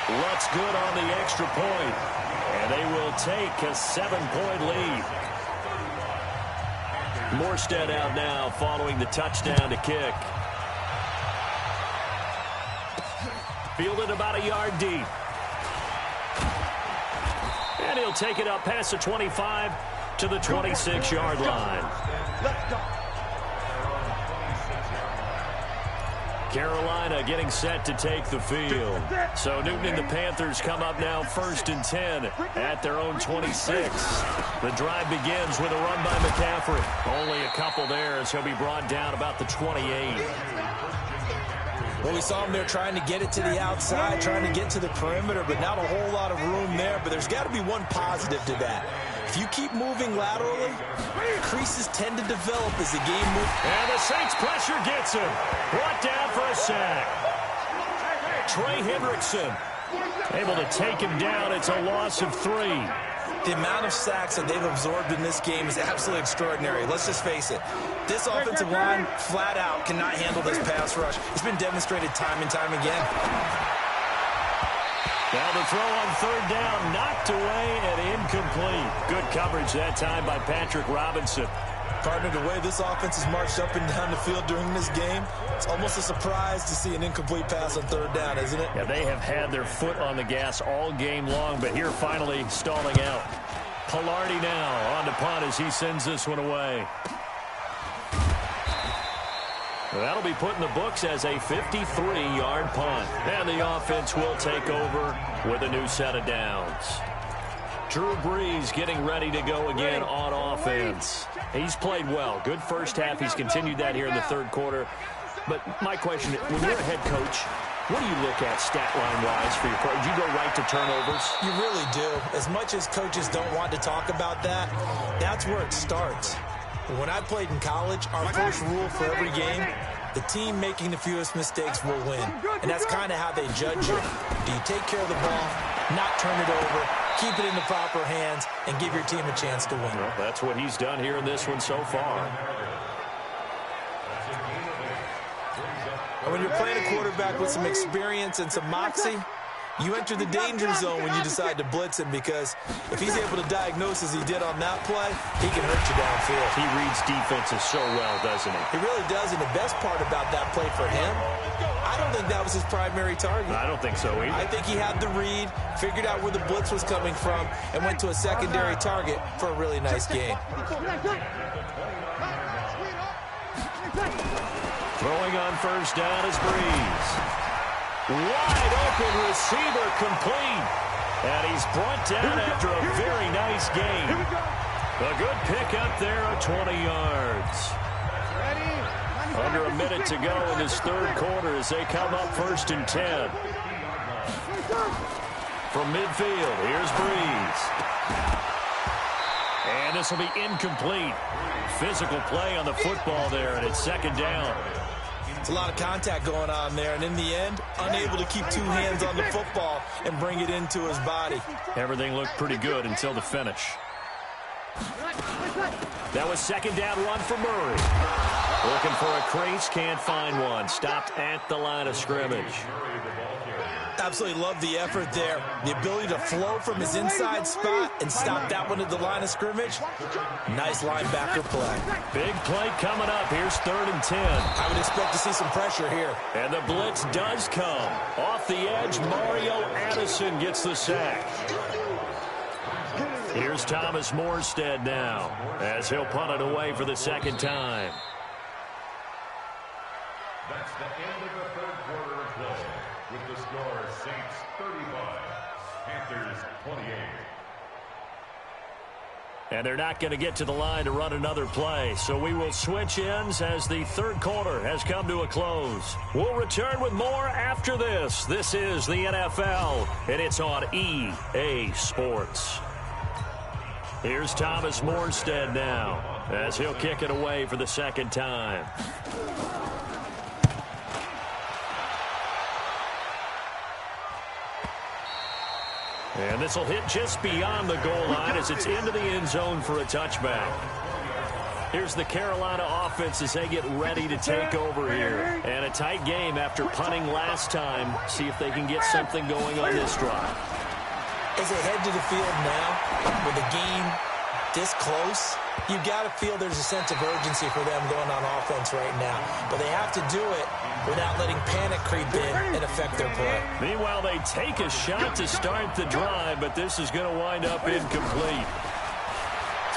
What's good on the extra point? And they will take a 7-point lead. Morstead out now following the touchdown to kick. Fielded about a yard deep. And he'll take it up past the 25 to the 26-yard line. Carolina getting set to take the field. So Newton and the Panthers come up now 1st and 10 at their own 26. The drive begins with a run by McCaffrey. Only a couple there as he'll be brought down about the 28. Well, we saw him there trying to get it to the outside, trying to get to the perimeter, but not a whole lot of room there. But there's got to be one positive to that. If you keep moving laterally, creases tend to develop as the game moves. And the Saints pressure gets him. Brought down for a sack. Trey Hendrickson able to take him down. It's a loss of 3. The amount of sacks that they've absorbed in this game is absolutely extraordinary. Let's just face it. This offensive line, flat out, cannot handle this pass rush. It's been demonstrated time and time again. Now the throw on 3rd down, knocked away and incomplete. Good coverage that time by Patrick Robinson. Partner, the way this offense has marched up and down the field during this game, it's almost a surprise to see an incomplete pass on 3rd down, isn't it? Yeah, they have had their foot on the gas all game long, but here finally stalling out. Pilardi now on to punt as he sends this one away. That'll be put in the books as a 53-yard punt. And the offense will take over with a new set of downs. Drew Brees getting ready to go again on offense. He's played well. Good first half. He's continued that here in the 3rd quarter. But my question, when you're a head coach, what do you look at stat line-wise for your coach? Do you go right to turnovers? You really do. As much as coaches don't want to talk about that, that's where it starts. When I played in college, our first rule for every game, the team making the fewest mistakes will win. And that's kind of how they judge you. Do you take care of the ball, not turn it over, keep it in the proper hands, and give your team a chance to win? Well, that's what he's done here in this one so far. And when you're playing a quarterback with some experience and some moxie, you enter the danger zone when you decide to blitz him, because if he's able to diagnose as he did on that play, he can hurt you downfield. He reads defenses so well, doesn't he? He really does, and the best part about that play for him, I don't think that was his primary target. I don't think so either. I think he had the read, figured out where the blitz was coming from, and went to a secondary target for a really nice game. Throwing on 1st down is Brees. Wide open receiver complete. And he's brought down after a very nice game. A good pickup there of 20 yards. Under a minute to go in this 3rd quarter as they come up 1st and 10. From midfield, here's Brees. And this will be incomplete. Physical play on the football there, and it's 2nd down. It's a lot of contact going on there, and in the end, unable to keep 2 hands on the football and bring it into his body. Everything looked pretty good until the finish. That was 2nd down run for Murray. Looking for a crease, can't find one. Stopped at the line of scrimmage. Absolutely love the effort there. The ability to flow from his inside spot and stop that one at the line of scrimmage. Nice linebacker play. Big play coming up. Here's 3rd and 10. I would expect to see some pressure here. And the blitz does come. Off the edge, Mario Addison gets the sack. Here's Thomas Morstead now as he'll punt it away for the 2nd time. That's the end of the 3rd quarter of play with the score Saints 35, Panthers 28. And they're not going to get to the line to run another play. So we will switch ends as the third quarter has come to a close. We'll return with more after this. This is the NFL, and it's on EA Sports. Here's Thomas Morstead now as he'll kick it away for the second time. And this will hit just beyond the goal line as it's into the end zone for a touchback. Here's the Carolina offense as they get ready to take over here. And a tight game after punting last time. See if they can get something going on this drive. As they head to the field now, with the game this close, you've got to feel there's a sense of urgency for them going on offense right now. But they have to do it without letting panic creep in and affect their play. Meanwhile, they take a shot to start the drive, but this is going to wind up incomplete.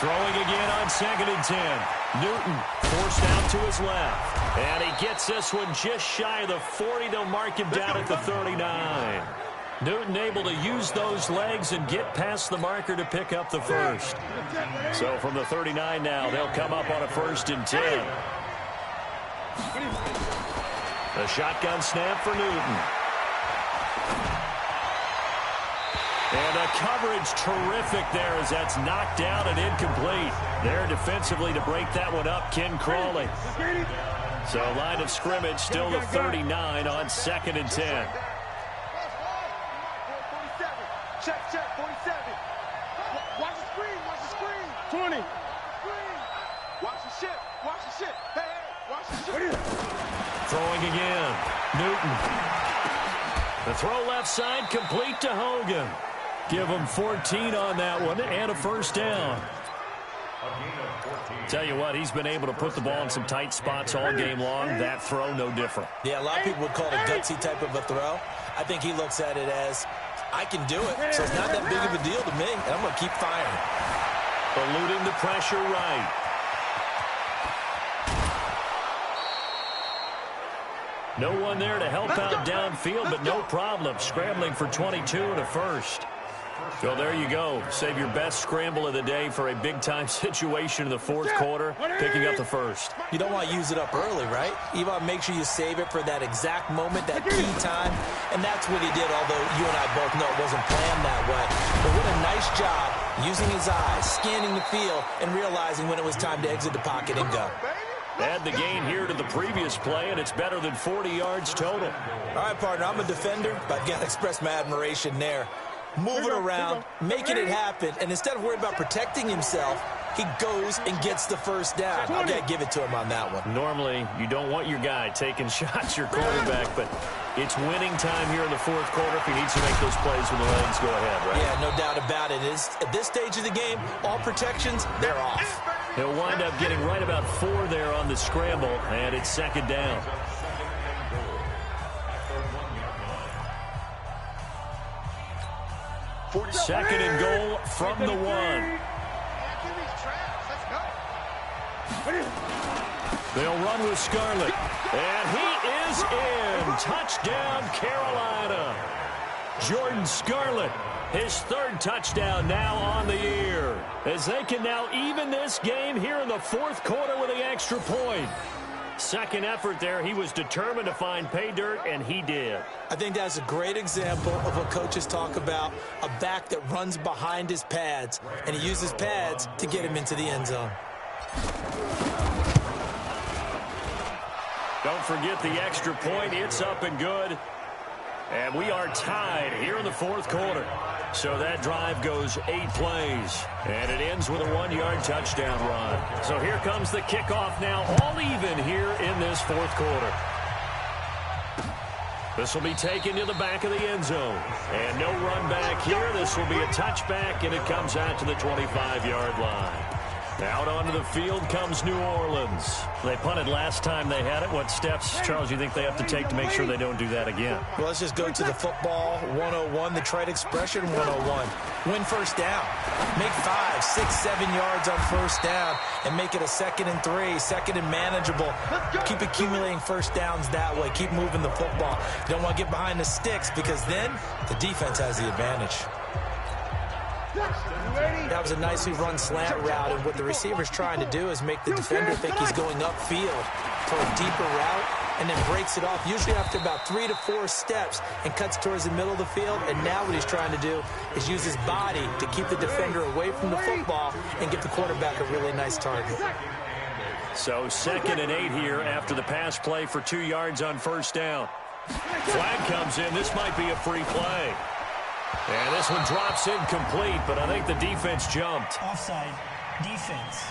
Throwing again on 2nd and 10. Newton forced out to his left. And he gets this one just shy of the 40. They'll mark him down at the 39. Newton able to use those legs and get past the marker to pick up the first. So from the 39 now, they'll come up on a 1st and 10. The shotgun snap for Newton. And the coverage terrific there as that's knocked down and incomplete. There defensively to break that one up, Ken Crawley. So line of scrimmage still the 39 on 2nd and 10. Check, 47. Watch the screen. 20. Watch the shit. Hey, watch the shit. Throwing again. Newton. The throw left side complete to Hogan. Give him 14 on that one and a 1st down. Tell you what, he's been able to put the ball in some tight spots all game long. That throw, no different. Yeah, a lot of people would call it a gutsy type of a throw. I think he looks at it as, I can do it, so it's not that big of a deal to me, and I'm going to keep firing. Eluding the pressure right. No one there to help out downfield, but no problem. Scrambling for 22 and a 1st. So there you go. Save your best scramble of the day for a big-time situation in the 4th quarter, picking up the 1st. You don't want to use it up early, right? You want to make sure you save it for that exact moment, that key time, and that's what he did, although you and I both know it wasn't planned that way. But what a nice job using his eyes, scanning the field, and realizing when it was time to exit the pocket and go. Add the gain here to the previous play, and it's better than 40 yards total. All right, partner, I'm a defender, but I got to express my admiration there. Moving around, making it happen, and instead of worrying about protecting himself, he goes and gets the 1st down. I've got to give it to him on that one. Normally, you don't want your guy taking shots, your quarterback, but it's winning time here in the 4th quarter. If he needs to make those plays with the legs, go ahead, right? Yeah, no doubt about it. At this stage of the game, all protections, they're off. He'll wind up getting right about 4 there on the scramble, and it's 2nd down. Second and goal from the 1. They'll run with Scarlett. And he is in. Touchdown, Carolina. Jordan Scarlett, his 3rd touchdown now on the year. As they can now even this game here in the 4th quarter with the extra point. Second effort there, he was determined to find pay dirt, and he did. I think that's a great example of what coaches talk about, a back that runs behind his pads, and he uses pads to get him into the end zone. Don't forget the extra point. It's up and good. And we are tied here in the 4th quarter. So that drive goes 8 plays. And it ends with a 1-yard touchdown run. So here comes the kickoff now, all even here in this 4th quarter. This will be taken to the back of the end zone. And no run back here. This will be a touchback, and it comes out to the 25-yard line. Out onto the field comes New Orleans. They punted last time they had it. What steps, Charles, you think they have to take to make sure they don't do that again? Well, let's just go to the football 101, the trade expression 101. Win first down. Make 5, 6, 7 yards on first down and make it a 2nd and 3, 2nd and manageable. Keep accumulating first downs that way. Keep moving the football. You don't want to get behind the sticks because then the defense has the advantage. That was a nicely run slant route, and what the receiver's trying to do is make the defender think he's going upfield for a deeper route and then breaks it off, usually after about 3 to 4 steps, and cuts towards the middle of the field. And now what he's trying to do is use his body to keep the defender away from the football and get the quarterback a really nice target. So 2nd and 8 here after the pass play for 2 yards on first down. Flag comes in. This might be a free play. And this one drops incomplete, but I think the defense jumped. Offside defense.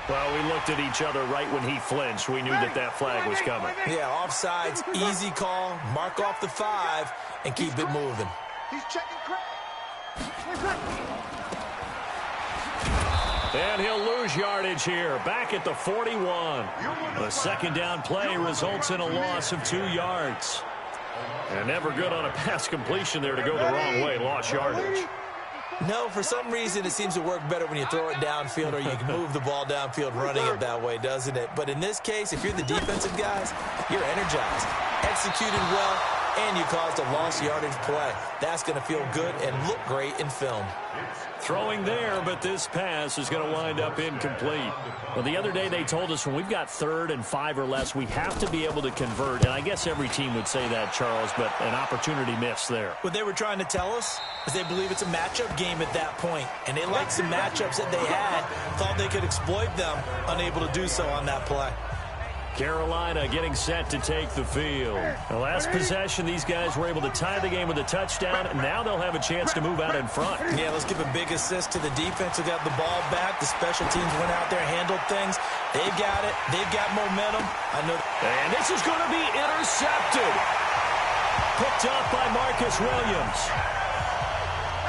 Well, we looked at each other right when he flinched. We knew that flag was coming. Yeah, offsides, easy call. Mark off the 5 and keep it moving. He's checking And he'll lose yardage here, back at the 41. The 2nd down play results in a loss of 2 yards. And never good on a pass completion there to go the wrong way. Lost yardage. No, for some reason it seems to work better when you throw it downfield or you can move the ball downfield running it that way, doesn't it? But in this case, if you're the defensive guys, you're energized, executed well, and you caused a lost yardage play. That's going to feel good and look great in film. Throwing there, but this pass is going to wind up incomplete. Well, the other day they told us when we've got 3rd and 5 or less, we have to be able to convert. And I guess every team would say that, Charles, but an opportunity missed there. What they were trying to tell us is they believe it's a matchup game at that point, and they liked some matchups that they had, thought they could exploit them, unable to do so on that play. Carolina getting set to take the field. The last possession, these guys were able to tie the game with a touchdown, and now they'll have a chance to move out in front. Yeah, let's give a big assist to the defense who got the ball back. The special teams went out there, handled things. They've got it. They've got momentum. I know. And this is going to be intercepted. Picked up by Marcus Williams.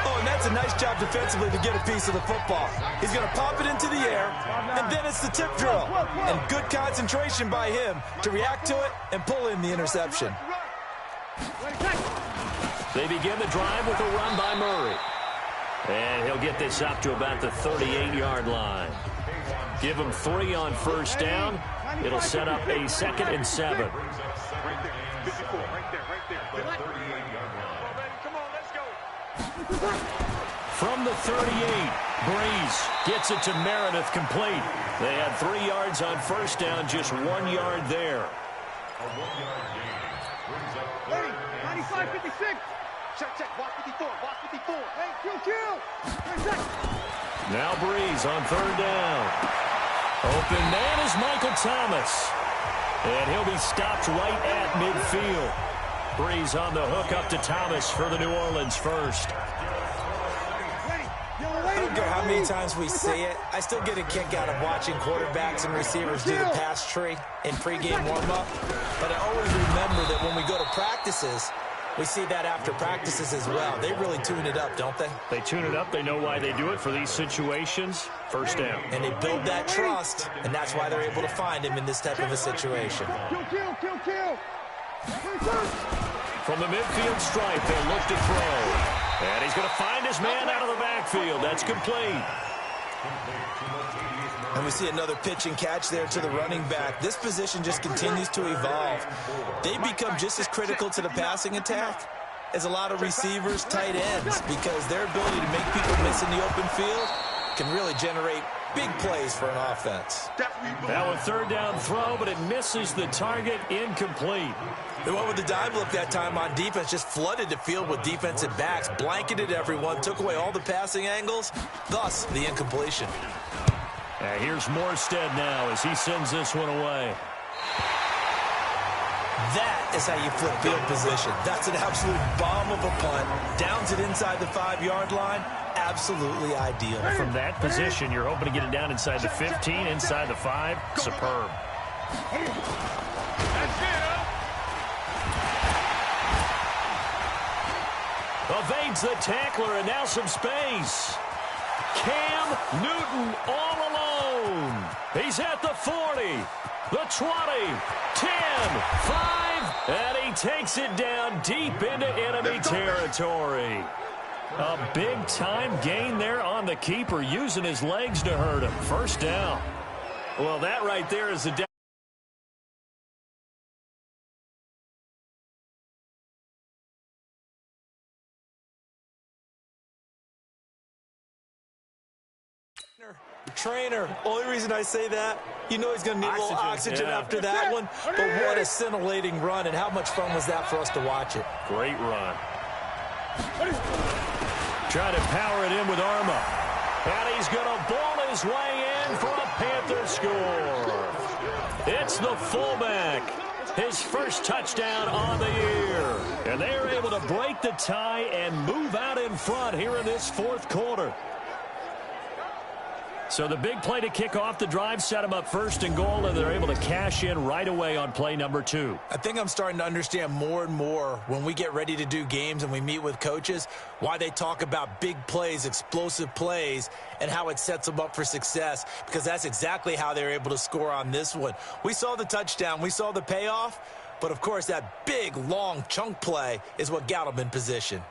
Oh, and that's a nice job defensively to get a piece of the football. He's going to pop it into the air, and then it's the tip drill. And good concentration by him to react to it and pull in the interception. They begin the drive with a run by Murray. And he'll get this up to about the 38-yard line. Give him 3 on first down. It'll set up a 2nd and 7. From the 38, Breeze gets it to Meredith complete. They had 3 yards on first down, just 1 yard there. 95-56. Check. Watch 54. Hey, kill. Now Breeze on 3rd down. Open man is Michael Thomas. And he'll be stopped right at midfield. Breeze on the hook up to Thomas for the New Orleans first. I don't care how many times we see it, I still get a kick out of watching quarterbacks and receivers do the pass tree in pregame warm-up. But I always remember that when we go to practices, we see that after practices as well. They really tune it up, don't they? They tune it up. They know why they do it for these situations. First down. And they build that trust, and that's why they're able to find him in this type of a situation. Kill. From the midfield stripe, they'll look to throw. And he's going to find his man out of the backfield. That's complete. And we see another pitch and catch there to the running back. This position just continues to evolve. They become just as critical to the passing attack as a lot of receivers, tight ends, because their ability to make people miss in the open field can really generate big plays for an offense. Now a 3rd down throw, but it misses the target, incomplete. They went with the dive look that time on defense, just flooded the field with defensive backs, blanketed everyone, took away all the passing angles, thus the incompletion. Here's Morstead now as he sends this one away. That is how you flip field position. That's an absolute bomb of a punt. Downs it inside the 5-yard line. Absolutely ideal. From that position, you're hoping to get it down inside the 15, inside the 5. Superb. That's it, Evades the tackler, and now some space. Cam Newton all alone. He's at the 40, the 20, 10, 5, and he takes it down deep into enemy territory. A big-time gain there on the keeper, using his legs to hurt him. First down. Well, that right there is a down. The trainer, only reason I say that, you know he's going to need a little oxygen after that one. But what a scintillating run, and how much fun was that for us to watch it. Great run. Trying to power it in with Arma. And he's going to ball his way in for a Panther score. It's the fullback. His first touchdown on the year. And they are able to break the tie and move out in front here in this fourth quarter. So the big play to kick off the drive set them up first and goal, and they're able to cash in right away on play number 2. I think I'm starting to understand more and more when we get ready to do games and we meet with coaches why they talk about big plays, explosive plays, and how it sets them up for success, because that's exactly how they're able to score on this one. We saw the touchdown. We saw the payoff. But, of course, that big, long chunk play is what got them in position.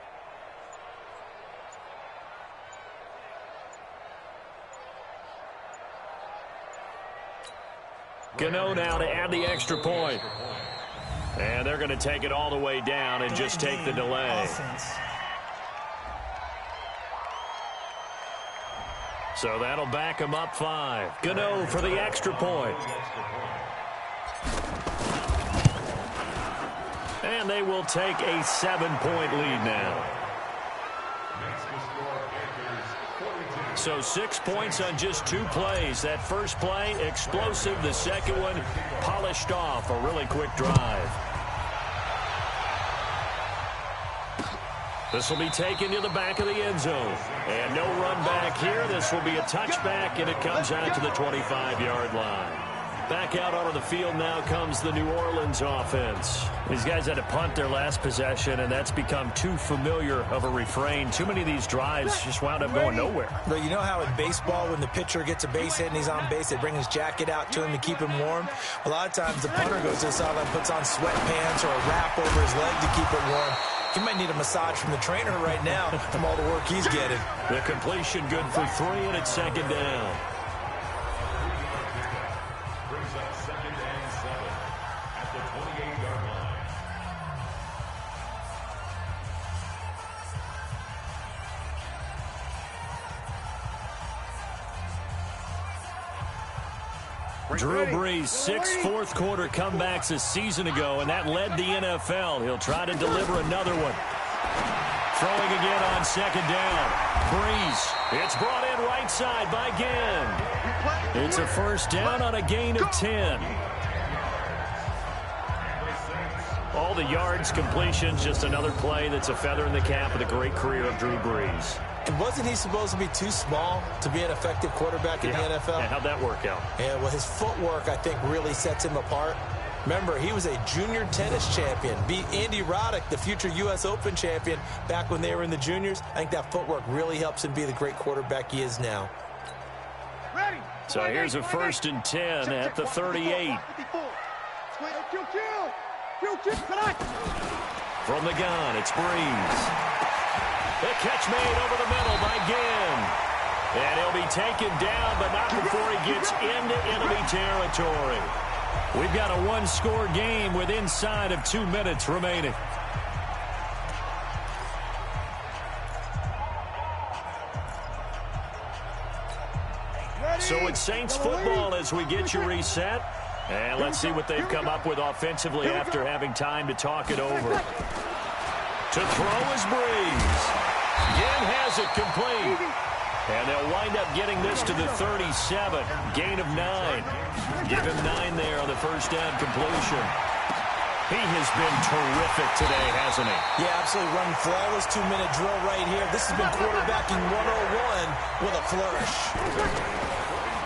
Gano now to add the extra point. And they're going to take it all the way down and just take the delay. So that'll back them up 5. Gano for the extra point. And they will take a 7-point lead now. So 6 points on just 2 plays. That first play, explosive. The second one, polished off. A really quick drive. This will be taken to the back of the end zone. And no run back here. This will be a touchback, and it comes out to the 25-yard line. Back out onto the field now comes the New Orleans offense. These guys had to punt their last possession, and that's become too familiar of a refrain. Too many of these drives just wound up going nowhere. But you know how in baseball, when the pitcher gets a base hit and he's on base, they bring his jacket out to him to keep him warm? A lot of times the punter goes to the sideline, puts on sweatpants or a wrap over his leg to keep it warm. He might need a massage from the trainer right now from all the work he's getting. The completion good for 3, and it's second down. Drew Brees, 6 fourth-quarter comebacks a season ago, and that led the NFL. He'll try to deliver another one. Throwing again on second down. Brees, it's brought in right side by Ginn. It's a first down on a gain of 10. All the yards, completions, just another play that's a feather in the cap of the great career of Drew Brees. And wasn't he supposed to be too small to be an effective quarterback in the NFL? Yeah, how'd that work out? Yeah, well, his footwork, I think, really sets him apart. Remember, he was a junior tennis champion. Beat Andy Roddick, the future U.S. Open champion, back when they were in the juniors. I think that footwork really helps him be the great quarterback he is now. So here's a 1st and 10 at the 38. From the gun, it's Brees. The catch made over the middle by Ginn. And he'll be taken down, but not before he gets into enemy territory. We've got a 1-score game with inside of 2 minutes remaining. So it's Saints football as we get you reset. And let's see what they've come up with offensively after having time to talk it over. To throw is Brees. Ginn has it complete. And they'll wind up getting this to the 37. Gain of 9. Give him 9 there on the first down completion. He has been terrific today, hasn't he? Yeah, absolutely. Running flawless 2-minute drill right here. This has been quarterbacking 101 with a flourish.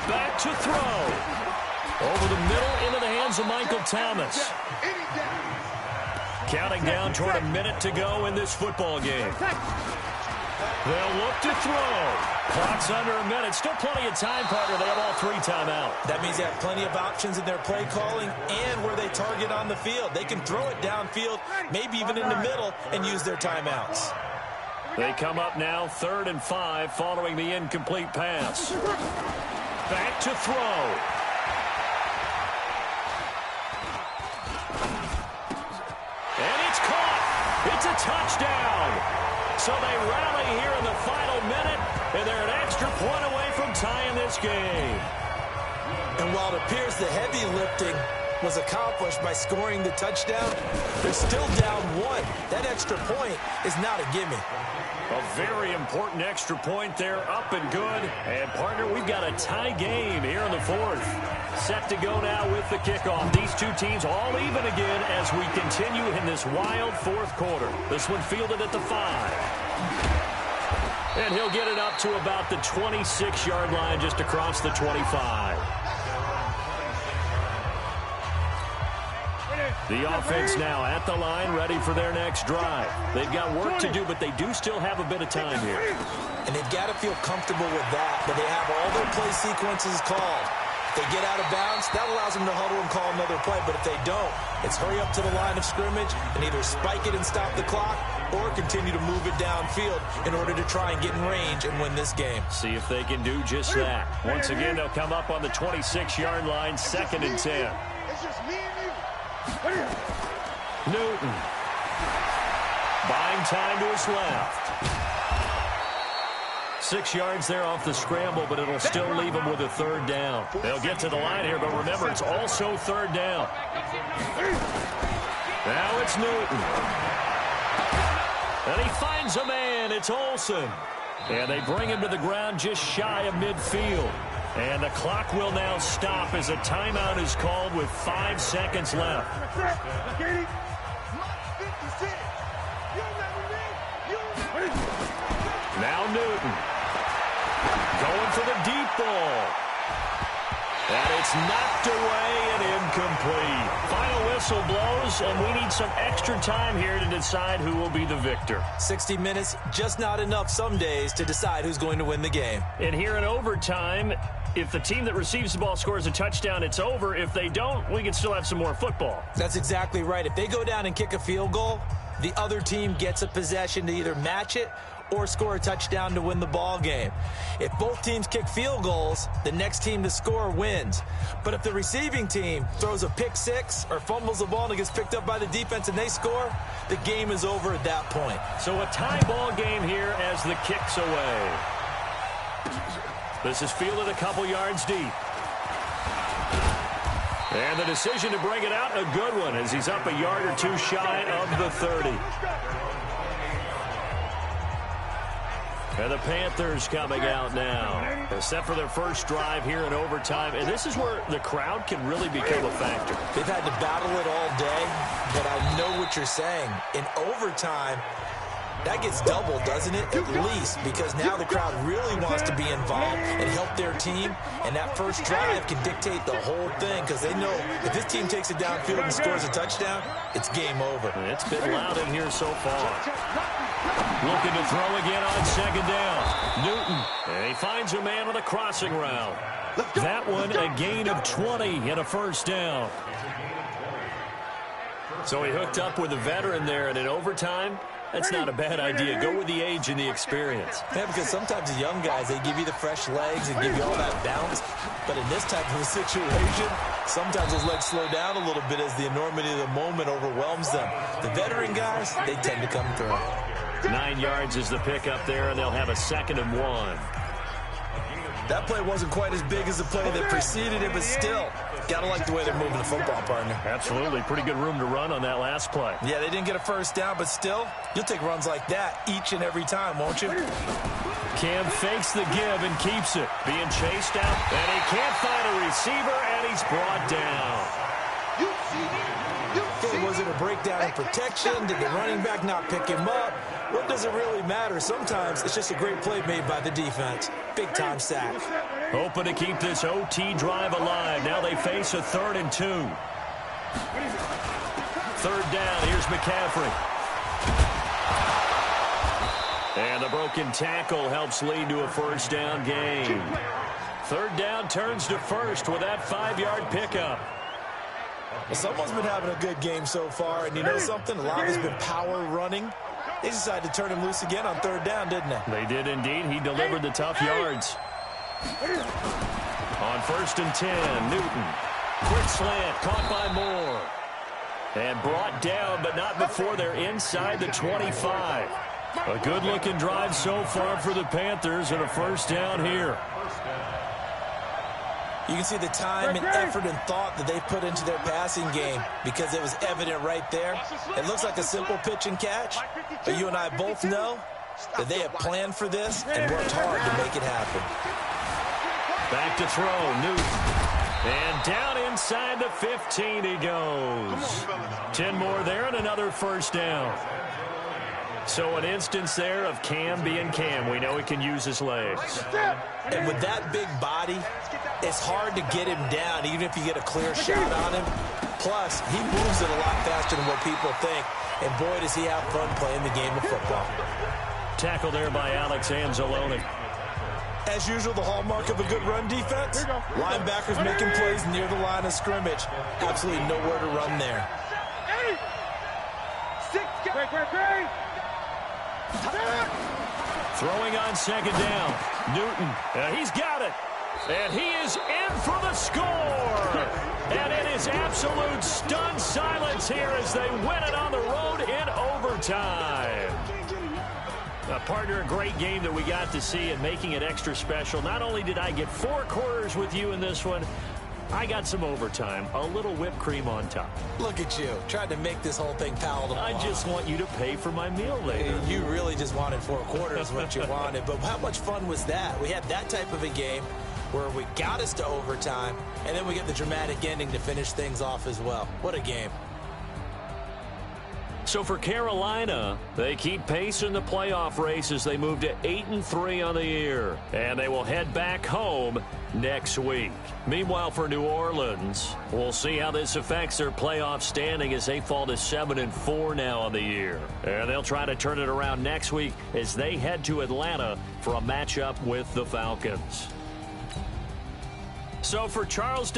Back to throw. Over the middle into the hands of Michael Thomas. Counting down toward a minute to go in this football game. They'll look to throw. Clock's under a minute. Still plenty of time, partner. They have all 3 timeouts. That means they have plenty of options in their play calling and where they target on the field. They can throw it downfield, maybe even in the middle, and use their timeouts. They come up now 3rd and 5 following the incomplete pass. Back to throw. And it's caught. It's a touchdown. So they rally here in the final minute, and they're an extra point away from tying this game. And while it appears the heavy lifting was accomplished by scoring the touchdown, they're still down 1. That extra point is not a gimme. A very important extra point there, up and good. And, partner, we've got a tie game here in the 4th. Set to go now with the kickoff. These 2 teams all even again as we continue in this wild 4th quarter. This one fielded at the 5. And he'll get it up to about the 26-yard line just across the 25. The offense now at the line, ready for their next drive. They've got work to do, but they do still have a bit of time here. And they've got to feel comfortable with that they have all their play sequences called. If they get out of bounds, that allows them to huddle and call another play. But if they don't, it's hurry up to the line of scrimmage and either spike it and stop the clock or continue to move it downfield in order to try and get in range and win this game. See if they can do just that. Once again, they'll come up on the 26-yard line, 2nd and 10. It's just me and you. Newton. Buying time to his left. 6 yards there off the scramble, but it'll still leave him with a 3rd down. They'll get to the line here, but remember, it's also 3rd down. Now it's Newton. And he finds a man. It's Olsen. And they bring him to the ground just shy of midfield. And the clock will now stop as a timeout is called with 5 seconds left. Now Newton. Going for the deep ball. And it's knocked away and incomplete. Final whistle blows, and we need some extra time here to decide who will be the victor. 60 minutes, just not enough some days to decide who's going to win the game. And here in overtime, if the team that receives the ball scores a touchdown, it's over. If they don't, we can still have some more football. That's exactly right. If they go down and kick a field goal, the other team gets a possession to either match it or score a touchdown to win the ball game. If both teams kick field goals, the next team to score wins. But if the receiving team throws a pick 6 or fumbles the ball and it gets picked up by the defense and they score, the game is over at that point. So a tie ball game here as the kick's away. This is fielded a couple yards deep. And the decision to bring it out, a good one, as he's up a yard or 2 shy of the 30. And the Panthers coming out now, set for their first drive here in overtime. And this is where the crowd can really become a factor. They've had to battle it all day, but I know what you're saying. In overtime, that gets doubled, doesn't it? At least, because now the crowd really wants to be involved and help their team. And that first drive can dictate the whole thing because they know if this team takes it downfield and scores a touchdown, it's game over. It's been loud in here so far. Looking to throw again on 2nd down. Newton, and he finds a man on a crossing route. That one a gain of 20 and a 1st down. So he hooked up with a veteran there, and in overtime, that's not a bad idea. Go with the age and the experience. Yeah, because sometimes the young guys, they give you the fresh legs and give you all that bounce. But in this type of a situation, sometimes those legs slow down a little bit as the enormity of the moment overwhelms them. The veteran guys, they tend to come through. 9 yards is the pickup there, and they'll have a 2nd and 1. That play wasn't quite as big as the play that preceded it, but still, gotta like the way they're moving the football, partner. Absolutely. Pretty good room to run on that last play. Yeah, they didn't get a 1st down, but still, you'll take runs like that each and every time, won't you? Cam fakes the give and keeps it. Being chased out, and he can't find a receiver, and he's brought down. Okay, was it a breakdown in protection? Did the running back not pick him up? What does it really matter? Sometimes it's just a great play made by the defense. Big-time sack. Hoping to keep this OT drive alive. Now they face a 3rd and 2. Third down, here's McCaffrey. And the broken tackle helps lead to a first down gain. Third down turns to first with that 5-yard pickup. Well, someone's been having a good game so far, and you know something? A lot has been power running. They decided to turn him loose again on third down, didn't they? They did indeed. He delivered the tough yards. On 1st and 10, Newton. Quick slant, caught by Moore. And brought down, but not before they're inside the 25. A good-looking drive so far for the Panthers, and a first down here. You can see the time and effort and thought that they put into their passing game because it was evident right there. It looks like a simple pitch and catch, but you and I both know that they have planned for this and worked hard to make it happen. Back to throw, Newton. And down inside the 15 he goes. 10 more there and another first down. So an instance there of Cam being Cam. We know he can use his legs. And with that big body, it's hard to get him down, even if you get a clear shot on him. Plus, he moves it a lot faster than what people think. And boy, does he have fun playing the game of football. Tackle there by Alex Anzalone. As usual, the hallmark of a good run defense, linebackers making plays near the line of scrimmage. Absolutely nowhere to run there. Throwing on second down. Newton, he's got it. And he is in for the score. And it is absolute stunned silence here as they win it on the road in overtime. Partner, a great game that we got to see and making it extra special. Not only did I get 4 quarters with you in this one, I got some overtime, a little whipped cream on top. Look at you, trying to make this whole thing palatable. I just want you to pay for my meal later. You really just wanted 4 quarters, what you wanted. But how much fun was that? We had that type of a game where we got us to overtime, and then we get the dramatic ending to finish things off as well. What a game. So for Carolina, they keep pace in the playoff race as they move to 8-3 on the year. And they will head back home next week. Meanwhile, for New Orleans, we'll see how this affects their playoff standing as they fall to 7-4 now on the year. And they'll try to turn it around next week as they head to Atlanta for a matchup with the Falcons. So for Charles